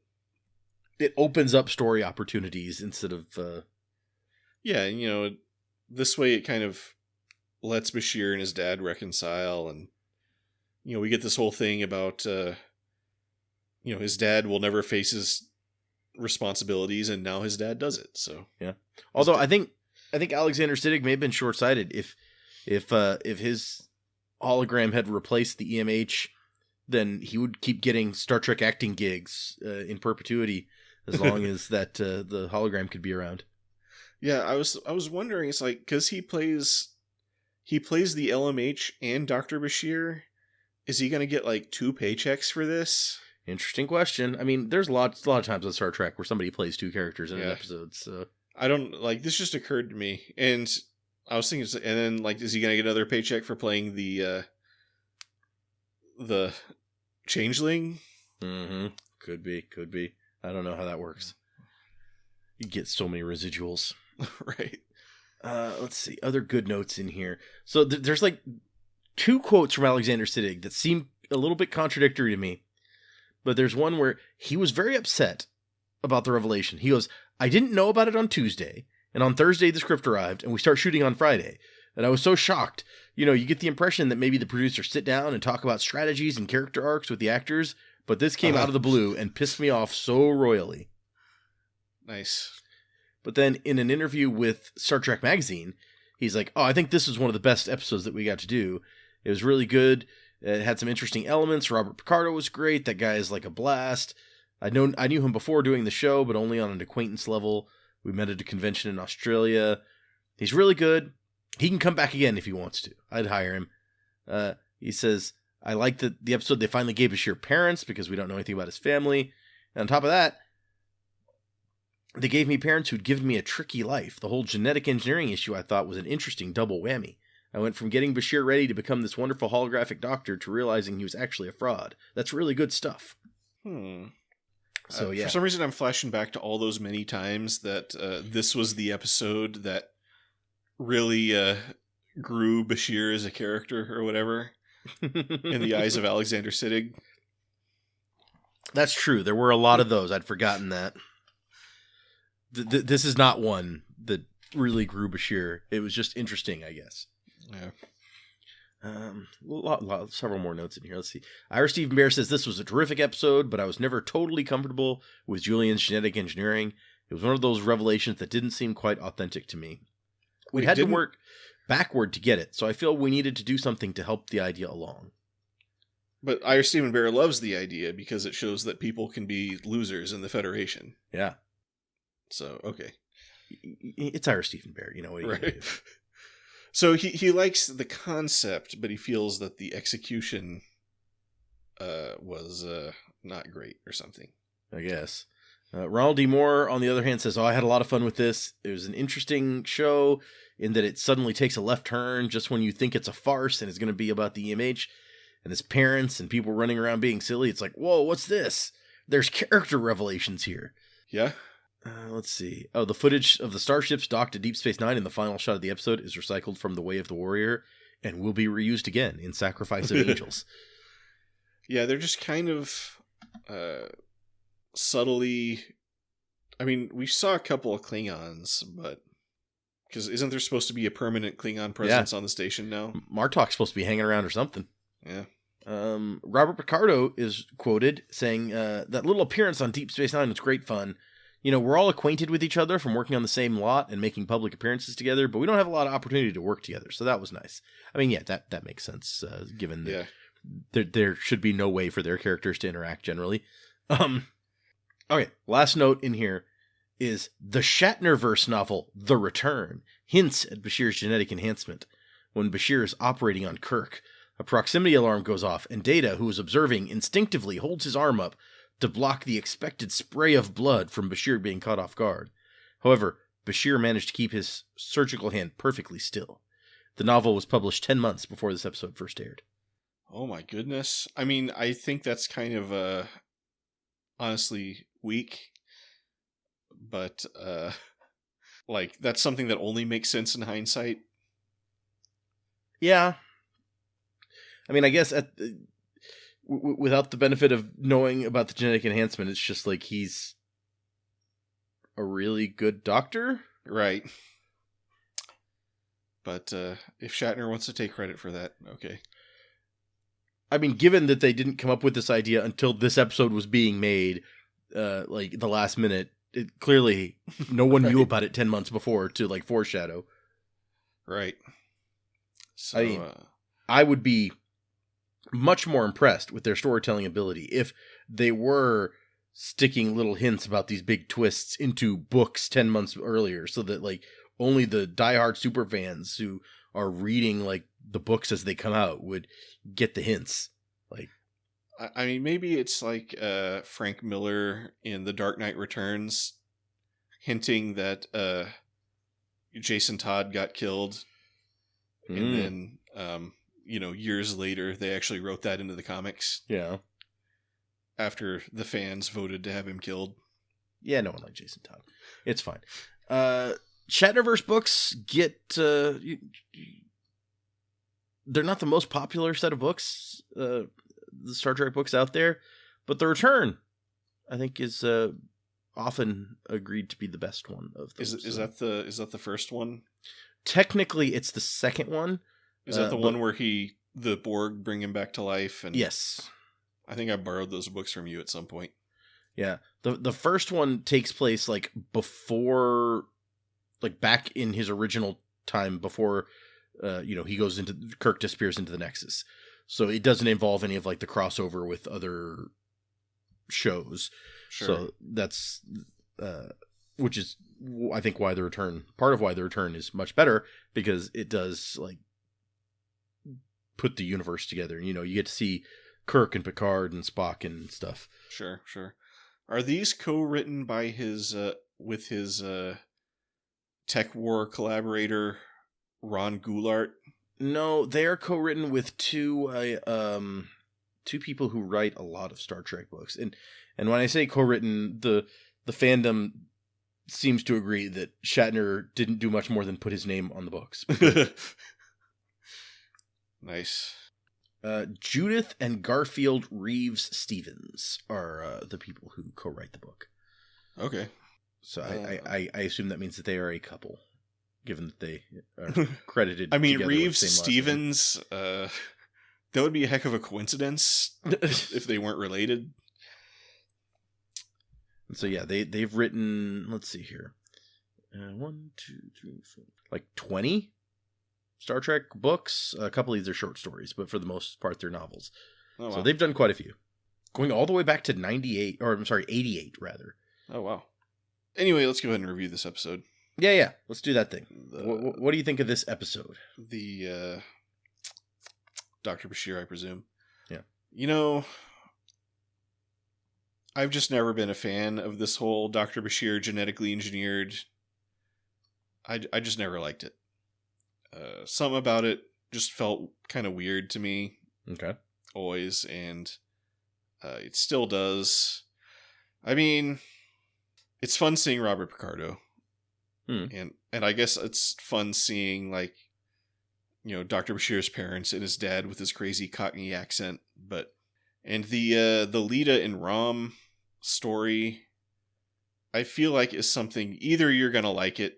opens up story opportunities instead of... Yeah, this way it kind of lets Bashir and his dad reconcile, and, we get this whole thing about, his dad will never face his responsibilities, and now his dad does it, so... Yeah. Although I think Alexander Siddig may have been short-sighted. If his hologram had replaced the EMH, then he would keep getting Star Trek acting gigs in perpetuity as long as that the hologram could be around. Yeah, I was wondering. It's like, because he plays the LMH and Dr. Bashir. Is he going to get like 2 paychecks for this? Interesting question. I mean, there's a lot of times on Star Trek where somebody plays 2 characters in an episode. So I don't this just occurred to me, and I was thinking, and then like, is he going to get another paycheck for playing the changeling? Mm-hmm. Could be. I don't know how that works. You get so many residuals. Right. Let's see. Other good notes in here. So there's like 2 quotes from Alexander Siddig that seem a little bit contradictory to me. But there's one where he was very upset about the revelation. He goes, I didn't know about it on Tuesday, and on Thursday the script arrived, and we start shooting on Friday. And I was so shocked. You get the impression that maybe the producers sit down and talk about strategies and character arcs with the actors, but this came out of the blue and pissed me off so royally. Nice. But then in an interview with Star Trek Magazine, he's like, I think this is one of the best episodes that we got to do. It was really good. It had some interesting elements. Robert Picardo was great. That guy is like a blast. I knew him before doing the show, but only on an acquaintance level. We met at a convention in Australia. He's really good. He can come back again if he wants to. I'd hire him. He says, I like the episode they finally gave Bashir parents because we don't know anything about his family. And on top of that, they gave me parents who'd given me a tricky life. The whole genetic engineering issue I thought was an interesting double whammy. I went from getting Bashir ready to become this wonderful holographic doctor to realizing he was actually a fraud. That's really good stuff. So, yeah. For some reason, I'm flashing back to all those many times that this was the episode that really grew Bashir as a character or whatever in the eyes of Alexander Siddig. That's true. There were a lot of those. I'd forgotten that. This is not one that really grew Bashir. It was just interesting, I guess. Yeah. Several more notes in here. Let's see. Ira Stephen Bear says this was a terrific episode, but I was never totally comfortable with Julian's genetic engineering. It was one of those revelations that didn't seem quite authentic to me. We had to work backward to get it, so I feel we needed to do something to help the idea along. But Ira Stephen Bear loves the idea because it shows that people can be losers in the Federation. Yeah. So, okay. It's Ira Stephen Bear, what do you do? So he likes the concept, but he feels that the execution was not great or something. I guess. Ronald D. Moore, on the other hand, says, I had a lot of fun with this. It was an interesting show in that it suddenly takes a left turn just when you think it's a farce and it's going to be about the EMH and his parents and people running around being silly. It's like, whoa, what's this? There's character revelations here. Yeah. Let's see. Oh, the footage of the starships docked at Deep Space Nine in the final shot of the episode is recycled from The Way of the Warrior and will be reused again in Sacrifice of Angels. Yeah, they're just kind of subtly... I mean, we saw a couple of Klingons, but... Because isn't there supposed to be a permanent Klingon presence on the station now? Martok's supposed to be hanging around or something. Yeah. Robert Picardo is quoted saying, that little appearance on Deep Space Nine was great fun. We're all acquainted with each other from working on the same lot and making public appearances together, but we don't have a lot of opportunity to work together. So that was nice. I mean, yeah, that makes sense, given that there should be no way for their characters to interact generally. Okay, last note in here is the Shatnerverse novel, The Return, hints at Bashir's genetic enhancement. When Bashir is operating on Kirk, a proximity alarm goes off, and Data, who is observing, instinctively holds his arm up to block the expected spray of blood from Bashir being caught off guard. However, Bashir managed to keep his surgical hand perfectly still. The novel was published 10 months before this episode first aired. Oh my goodness. I mean, I think that's kind of, honestly weak. But, that's something that only makes sense in hindsight. Yeah. I mean, I guess without the benefit of knowing about the genetic enhancement, it's just like he's a really good doctor. Right. But if Shatner wants to take credit for that, okay. I mean, given that they didn't come up with this idea until this episode was being made, the last minute, clearly no one knew about it 10 months before to foreshadow. Right. So I would be much more impressed with their storytelling ability if they were sticking little hints about these big twists into books 10 months earlier, so that only the diehard superfans who are reading the books as they come out would get the hints. I mean, maybe it's Frank Miller in The Dark Knight Returns hinting that Jason Todd got killed, and then years later they actually wrote that into the comics. Yeah. After the fans voted to have him killed. Yeah, no one liked Jason Todd. It's fine. Shatnerverse books get... they're not the most popular set of books, the Star Trek books out there, but The Return, I think, is often agreed to be the best one of those. Is that the first one? Technically, it's the second one. Is that the one where the Borg bring him back to life? And yes. I think I borrowed those books from you at some point. Yeah. The first one takes place like before, like back in his original time before, Kirk disappears into the Nexus. So it doesn't involve any of like the crossover with other shows. Sure. So that's, which is, I think, part of why The Return is much better, because it does like put the universe together. You get to see Kirk and Picard and Spock and stuff. Sure. Are these co-written by with his Tech War collaborator Ron Goulart? No, they are co-written with two people who write a lot of Star Trek books. And when I say co-written, the fandom seems to agree that Shatner didn't do much more than put his name on the books. Nice. Judith and Garfield Reeves Stevens are the people who co-write the book. Okay. So I assume that means that they are a couple, given that they are credited. I mean, Reeves Stevens, that would be a heck of a coincidence if they weren't related. So yeah, they've written, let's see here, 1, 2, 3, 4, like 20 Star Trek books. A couple of these are short stories, but for the most part, they're novels. Oh, wow. So they've done quite a few, going all the way back to 88 rather. Oh wow. Anyway, let's go ahead and review this episode. Yeah, let's do that thing. What do you think of this episode? The Dr. Bashir, I presume. Yeah. I've just never been a fan of this whole Dr. Bashir genetically engineered. I just never liked it. Something about it just felt kind of weird to me. Okay. Always, and it still does. I mean, it's fun seeing Robert Picardo. And I guess it's fun seeing, like, Dr. Bashir's parents and his dad with his crazy Cockney accent. And the Lita and Rom story, I feel like is something either you're gonna like it,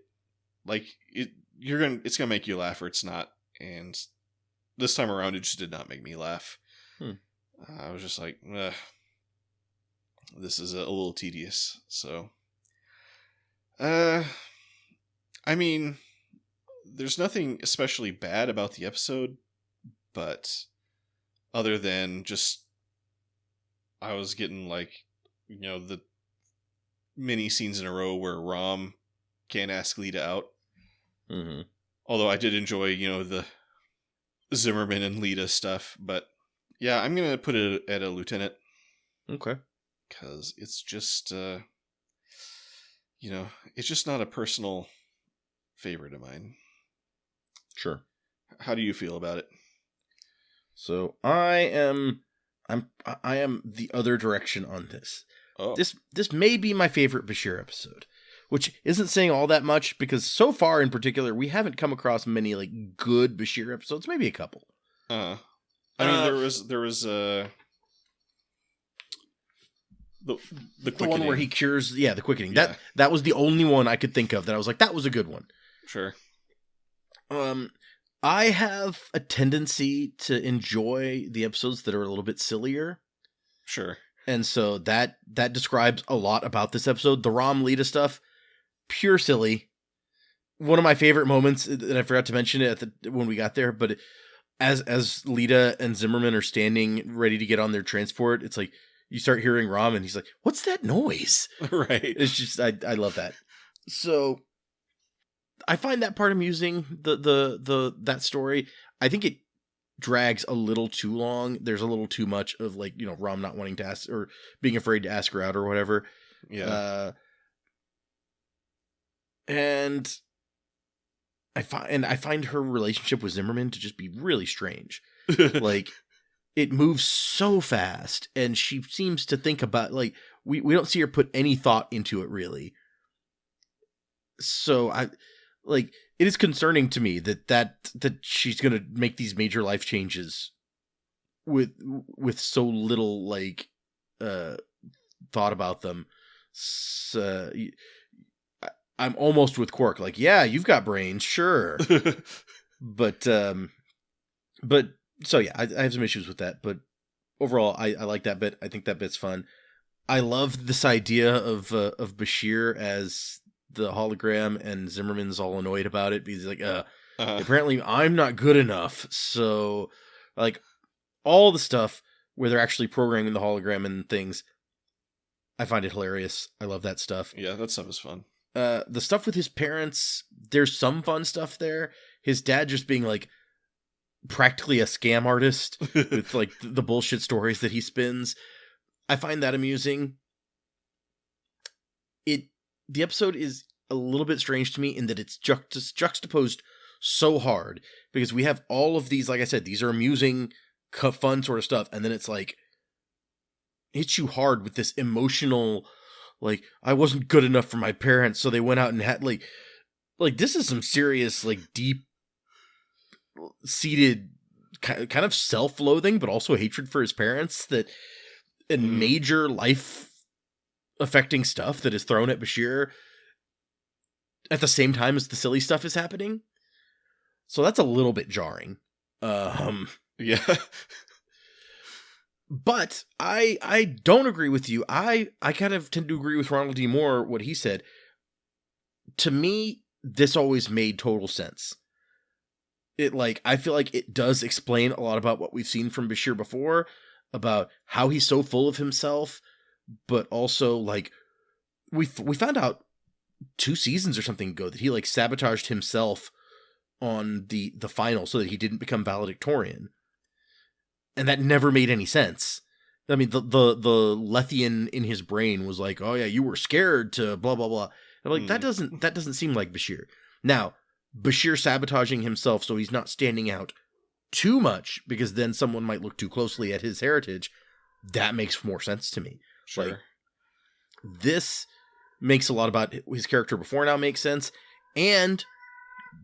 it's gonna make you laugh, or it's not. And this time around, it just did not make me laugh. I was just like, this is a little tedious. So, I mean, there's nothing especially bad about the episode, but other than just, I was getting like, the many scenes in a row where Rom can't ask Lita out. Mm-hmm. Although I did enjoy, the Zimmerman and Lita stuff, but yeah, I'm going to put it at a lieutenant. Okay. Because it's just, it's just not a personal favorite of mine. Sure. How do you feel about it? So I am the other direction on this. Oh. This may be my favorite Bashir episode, which isn't saying all that much, because so far in particular we haven't come across many like good Bashir episodes. Maybe a couple. I mean, there was the one where he cures, the quickening. Yeah. That was the only one I could think of that I was like, that was a good one. Sure. I have a tendency to enjoy the episodes that are a little bit sillier. Sure. And so that describes a lot about this episode. The Rom Lita stuff, pure silly. One of my favorite moments, and I forgot to mention it when we got there, but as Lita and Zimmerman are standing ready to get on their transport, it's like you start hearing Rom and he's like, "What's that noise?" Right. It's just I love that. So I find that part amusing, that story. I think it drags a little too long. There's a little too much of like, Rom not wanting to ask or being afraid to ask her out or whatever. Yeah. And I find her relationship with Zimmerman to just be really strange. Like, it moves so fast, and she seems to think about, like, we don't see her put any thought into it really. So it is concerning to me that she's going to make these major life changes with so little thought about them. So, I'm almost with Quark, like, yeah, you've got brains, sure. but so yeah, I have some issues with that, but overall I like that bit. I think that bit's fun. I love this idea of Bashir as the hologram, and Zimmerman's all annoyed about it because he's like, apparently I'm not good enough. So like all the stuff where they're actually programming the hologram and things, I find it hilarious. I love that stuff. Yeah, that stuff is fun. The stuff with his parents, there's some fun stuff there. His dad just being like practically a scam artist with like the bullshit stories that he spins. I find that amusing. The episode is a little bit strange to me in that it's juxtaposed so hard because we have all of these, like I said, these are amusing, fun sort of stuff, and then it's like hits you hard with this emotional, like, I wasn't good enough for my parents, so they went out and had like this is some serious, like, deep seated kind of self-loathing, but also hatred for his parents and major life affecting stuff that is thrown at Bashir at the same time as the silly stuff is happening. So that's a little bit jarring. Yeah. But I don't agree with you. I kind of tend to agree with Ronald D. Moore, what he said. To me, this always made total sense. I feel like it does explain a lot about what we've seen from Bashir before, about how he's so full of himself, but also, like, we found out 2 seasons or something ago that he, like, sabotaged himself on the final so that he didn't become valedictorian. And that never made any sense. I mean, the Lethian in his brain was like, oh yeah, you were scared to blah, blah, blah. And I'm like, that doesn't seem like Bashir. Now, Bashir sabotaging himself so he's not standing out too much because then someone might look too closely at his heritage, that makes more sense to me. Sure. Like, this makes a lot about his character before now make sense, and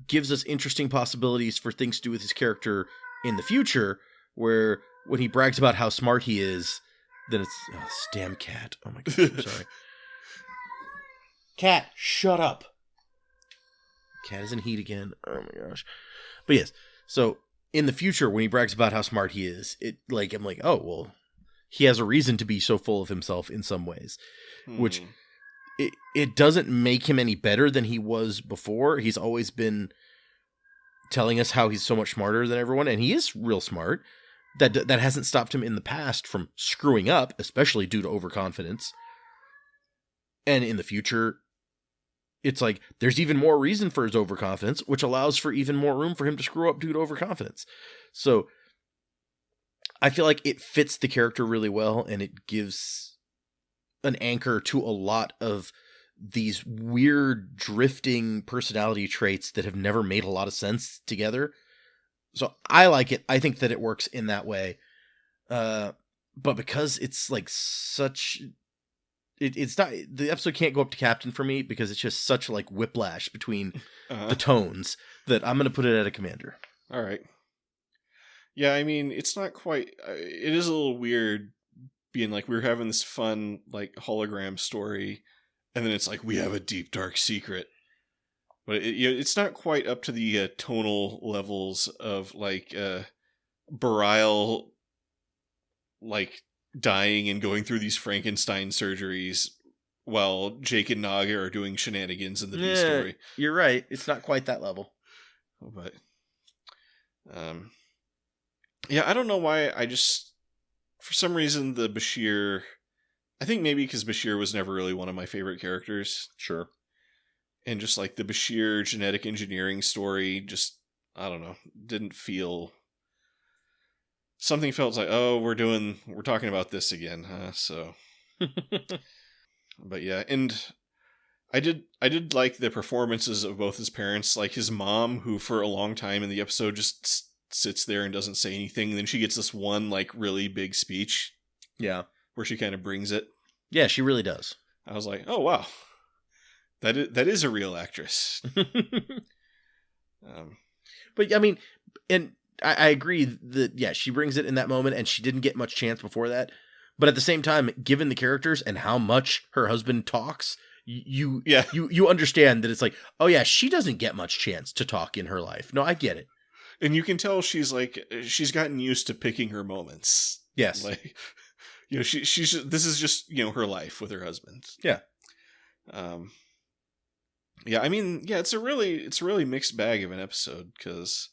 gives us interesting possibilities for things to do with his character in the future, where when he brags about how smart he is, then it's, damn cat. Oh my gosh, I'm sorry. Cat, shut up. Cat is in heat again. Oh my gosh. But yes, so in the future, when he brags about how smart he is, I'm like, oh, well, he has a reason to be so full of himself in some ways, which it doesn't make him any better than he was before. He's always been telling us how he's so much smarter than everyone, and he is real smart. That hasn't stopped him in the past from screwing up, especially due to overconfidence. And in the future, it's like there's even more reason for his overconfidence, which allows for even more room for him to screw up due to overconfidence. So I feel like it fits the character really well, and it gives an anchor to a lot of these weird drifting personality traits that have never made a lot of sense together. So I like it. I think that it works in that way. But because it's like such, it's not, the episode can't go up to Captain for me because it's just such like whiplash between the tones that I'm going to put it at a Commander. All right. Yeah, I mean, it's not quite, it is a little weird being like, we're having this fun like hologram story, and then it's like, we have a deep dark secret. But it's not quite up to the tonal levels of like Bareil, like dying and going through these Frankenstein surgeries while Jake and Naga are doing shenanigans in the B story. You're right. It's not quite that level. But yeah, I don't know why. For some reason, the Bashir, I think maybe because Bashir was never really one of my favorite characters. Sure. And just like the Bashir genetic engineering story, just, I don't know, didn't feel, something felt like, oh, we're talking about this again, huh? So, but yeah, and I did like the performances of both his parents, like his mom, who for a long time in the episode just sits there and doesn't say anything, and then she gets this one like really big speech. Yeah. Where she kind of brings it. Yeah, she really does. I was like, oh wow, that is a real actress. But I mean, and I agree that yeah, she brings it in that moment, and she didn't get much chance before that. But at the same time, given the characters and how much her husband talks, you understand that it's like, oh yeah, she doesn't get much chance to talk in her life. No, I get it. And you can tell she's gotten used to picking her moments. Yes. Like, she's this is just, her life with her husband. Yeah. Yeah, I mean, yeah, it's a really mixed bag of an episode because,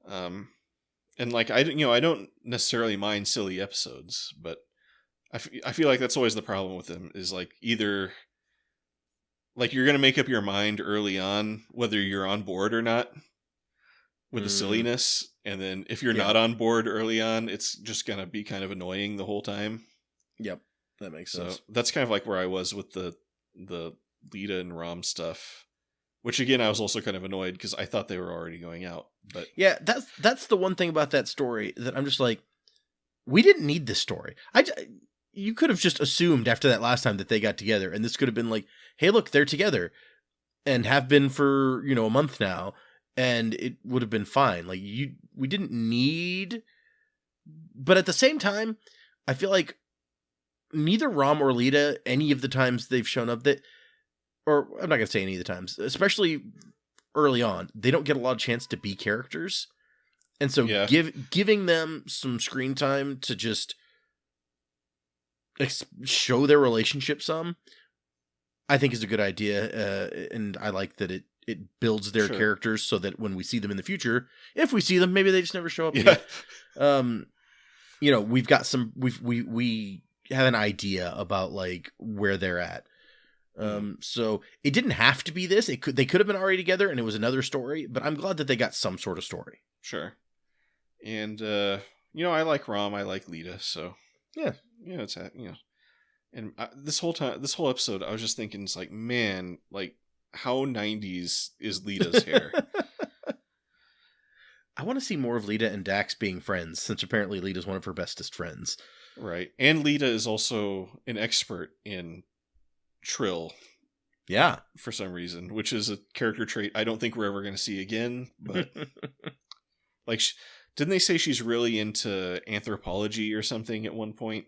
and like, I don't necessarily mind silly episodes, but I feel like that's always the problem with them is like either like you're going to make up your mind early on whether you're on board or not with the silliness. And then if you're not on board early on, it's just going to be kind of annoying the whole time. Yep. That makes sense. So that's kind of like where I was with the Lita and Rom stuff, which again, I was also kind of annoyed because I thought they were already going out. But yeah, that's the one thing about that story that I'm just like, we didn't need this story. You could have just assumed after that last time that they got together, and this could have been like, hey, look, they're together and have been for, a month now, and it would have been fine. Like we didn't need, but at the same time, I feel like neither Rom or Lita, any of the times they've shown up or I'm not going to say any of the times, especially early on, they don't get a lot of chance to be characters. And so giving them some screen time to just show their relationship some, I think is a good idea. And I like that it builds their characters so that when we see them in the future, if we see them, maybe they just never show up again. We've got we have an idea about like where they're at. So it didn't have to be this. They could have been already together and it was another story, but I'm glad that they got some sort of story. Sure. And, I like Rom, I like Lita, so yeah, it's, and this whole episode, I was just thinking, it's like, man, like how 90s is Lita's hair? I want to see more of Lita and Dax being friends, since apparently Lita's one of her bestest friends. Right. And Lita is also an expert in trill. Yeah. For some reason, which is a character trait I don't think we're ever going to see again. But like, didn't they say she's really into anthropology or something at one point?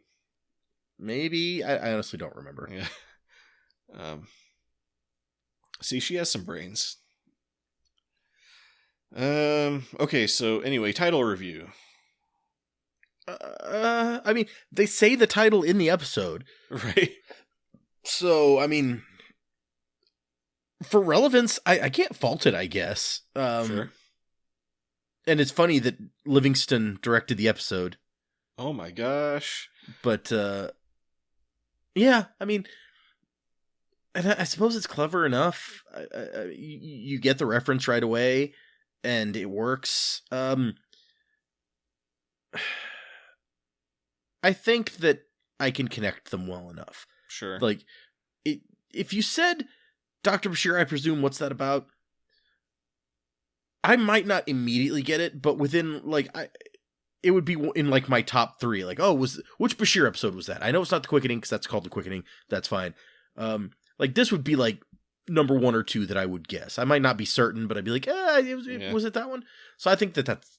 Maybe. I honestly don't remember. Yeah. See, she has some brains. Okay, so anyway, title review. I mean, they say the title in the episode. Right. So, I mean, for relevance, I can't fault it, I guess. Sure. And it's funny that Livingston directed the episode. Oh my gosh. But, yeah, I mean, and I suppose it's clever enough. You get the reference right away, and it works. I think that I can connect them well enough. Sure. Like, if you said, Dr. Bashir, I presume, what's that about? I might not immediately get it, but within, like, it would be in, like, my top 3. Like, oh, which Bashir episode was that? I know it's not The Quickening, because that's called The Quickening. That's fine. Like, this would be, like, number 1 or 2 that I would guess. I might not be certain, but I'd be like, was it that one? So I think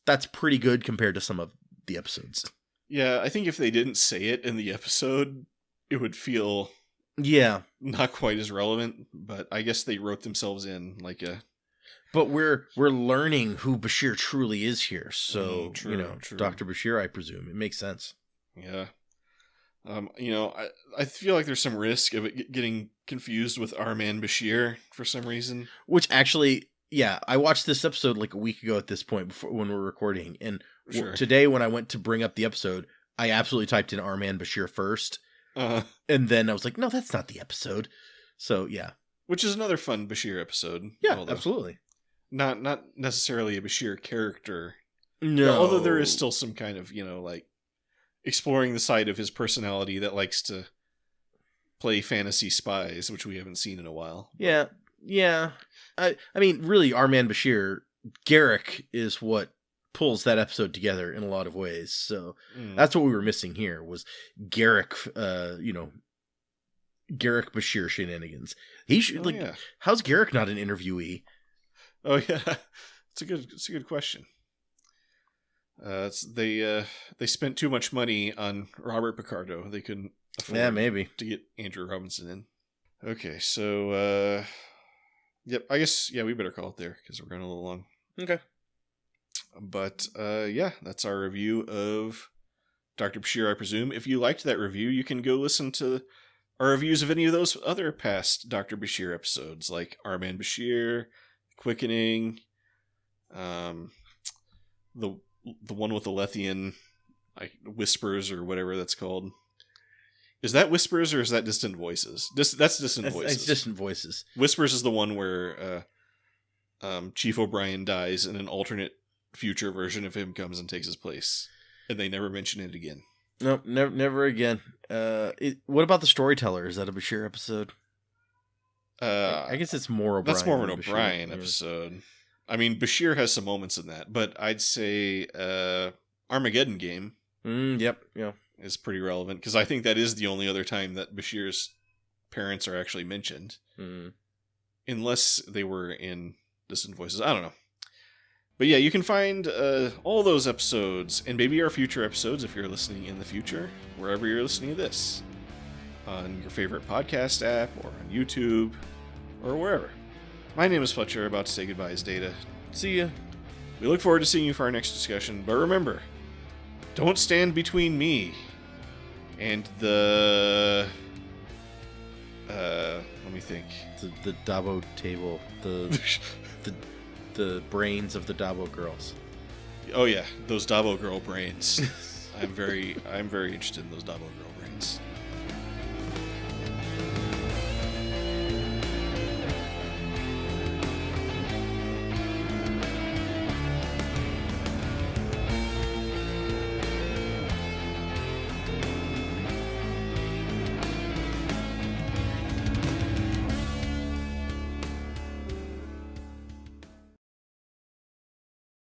that's pretty good compared to some of the episodes. Yeah, I think if they didn't say it in the episode, it would feel not quite as relevant, but I guess they wrote themselves in like a... But we're learning who Bashir truly is here, so, true. Dr. Bashir, I presume. It makes sense. Yeah. I feel like there's some risk of it getting confused with our man Bashir for some reason. Which actually, yeah, I watched this episode like a week ago at this point when we're recording, and today when I went to bring up the episode, I absolutely typed in our man Bashir first, and then I was like, no, that's not the episode. So, yeah. Which is another fun Bashir episode. Yeah, absolutely. Not necessarily a Bashir character. No. Although there is still some kind of, like, exploring the side of his personality that likes to play fantasy spies, which we haven't seen in a while. Yeah. I mean, really, our man Bashir, Garrick is what pulls that episode together in a lot of ways. So that's what we were missing here was Garrick, Garrick Bashir shenanigans. He should How's Garrick not an interviewee? Oh yeah, it's a good question. They spent too much money on Robert Picardo. They couldn't afford maybe to get Andrew Robinson in. Okay, so yep, I guess we better call it there because we're going a little long. Okay. But that's our review of Dr. Bashir, I presume. If you liked that review, you can go listen to our reviews of any of those other past Dr. Bashir episodes, like Our Man Bashir, Quickening, the one with the Lethian, like Whispers or whatever that's called. Is that Whispers or is that Distant Voices? That's Distant Voices. It's Distant Voices. Whispers is the one where Chief O'Brien dies and an alternate future version of him comes and takes his place. And they never mention it again. No, never again. What about the Storyteller? Is that a Bashir episode? I guess it's more O'Brien. That's more of an O'Brien episode. I mean, Bashir has some moments in that, but I'd say Armageddon Game is pretty relevant, because I think that is the only other time that Bashir's parents are actually mentioned. Unless they were in Distant Voices. I don't know. But yeah, you can find all those episodes, and maybe our future episodes, if you're listening in the future, wherever you're listening to this, on your favorite podcast app, or on YouTube, or wherever. My name is Fletcher, about to say goodbye as Data. See ya. We look forward to seeing you for our next discussion, but remember, don't stand between me and the... let me think. The Dabo table, the brains of the Dabo girls. Oh yeah, those Dabo girl brains. I'm very interested in those Dabo girl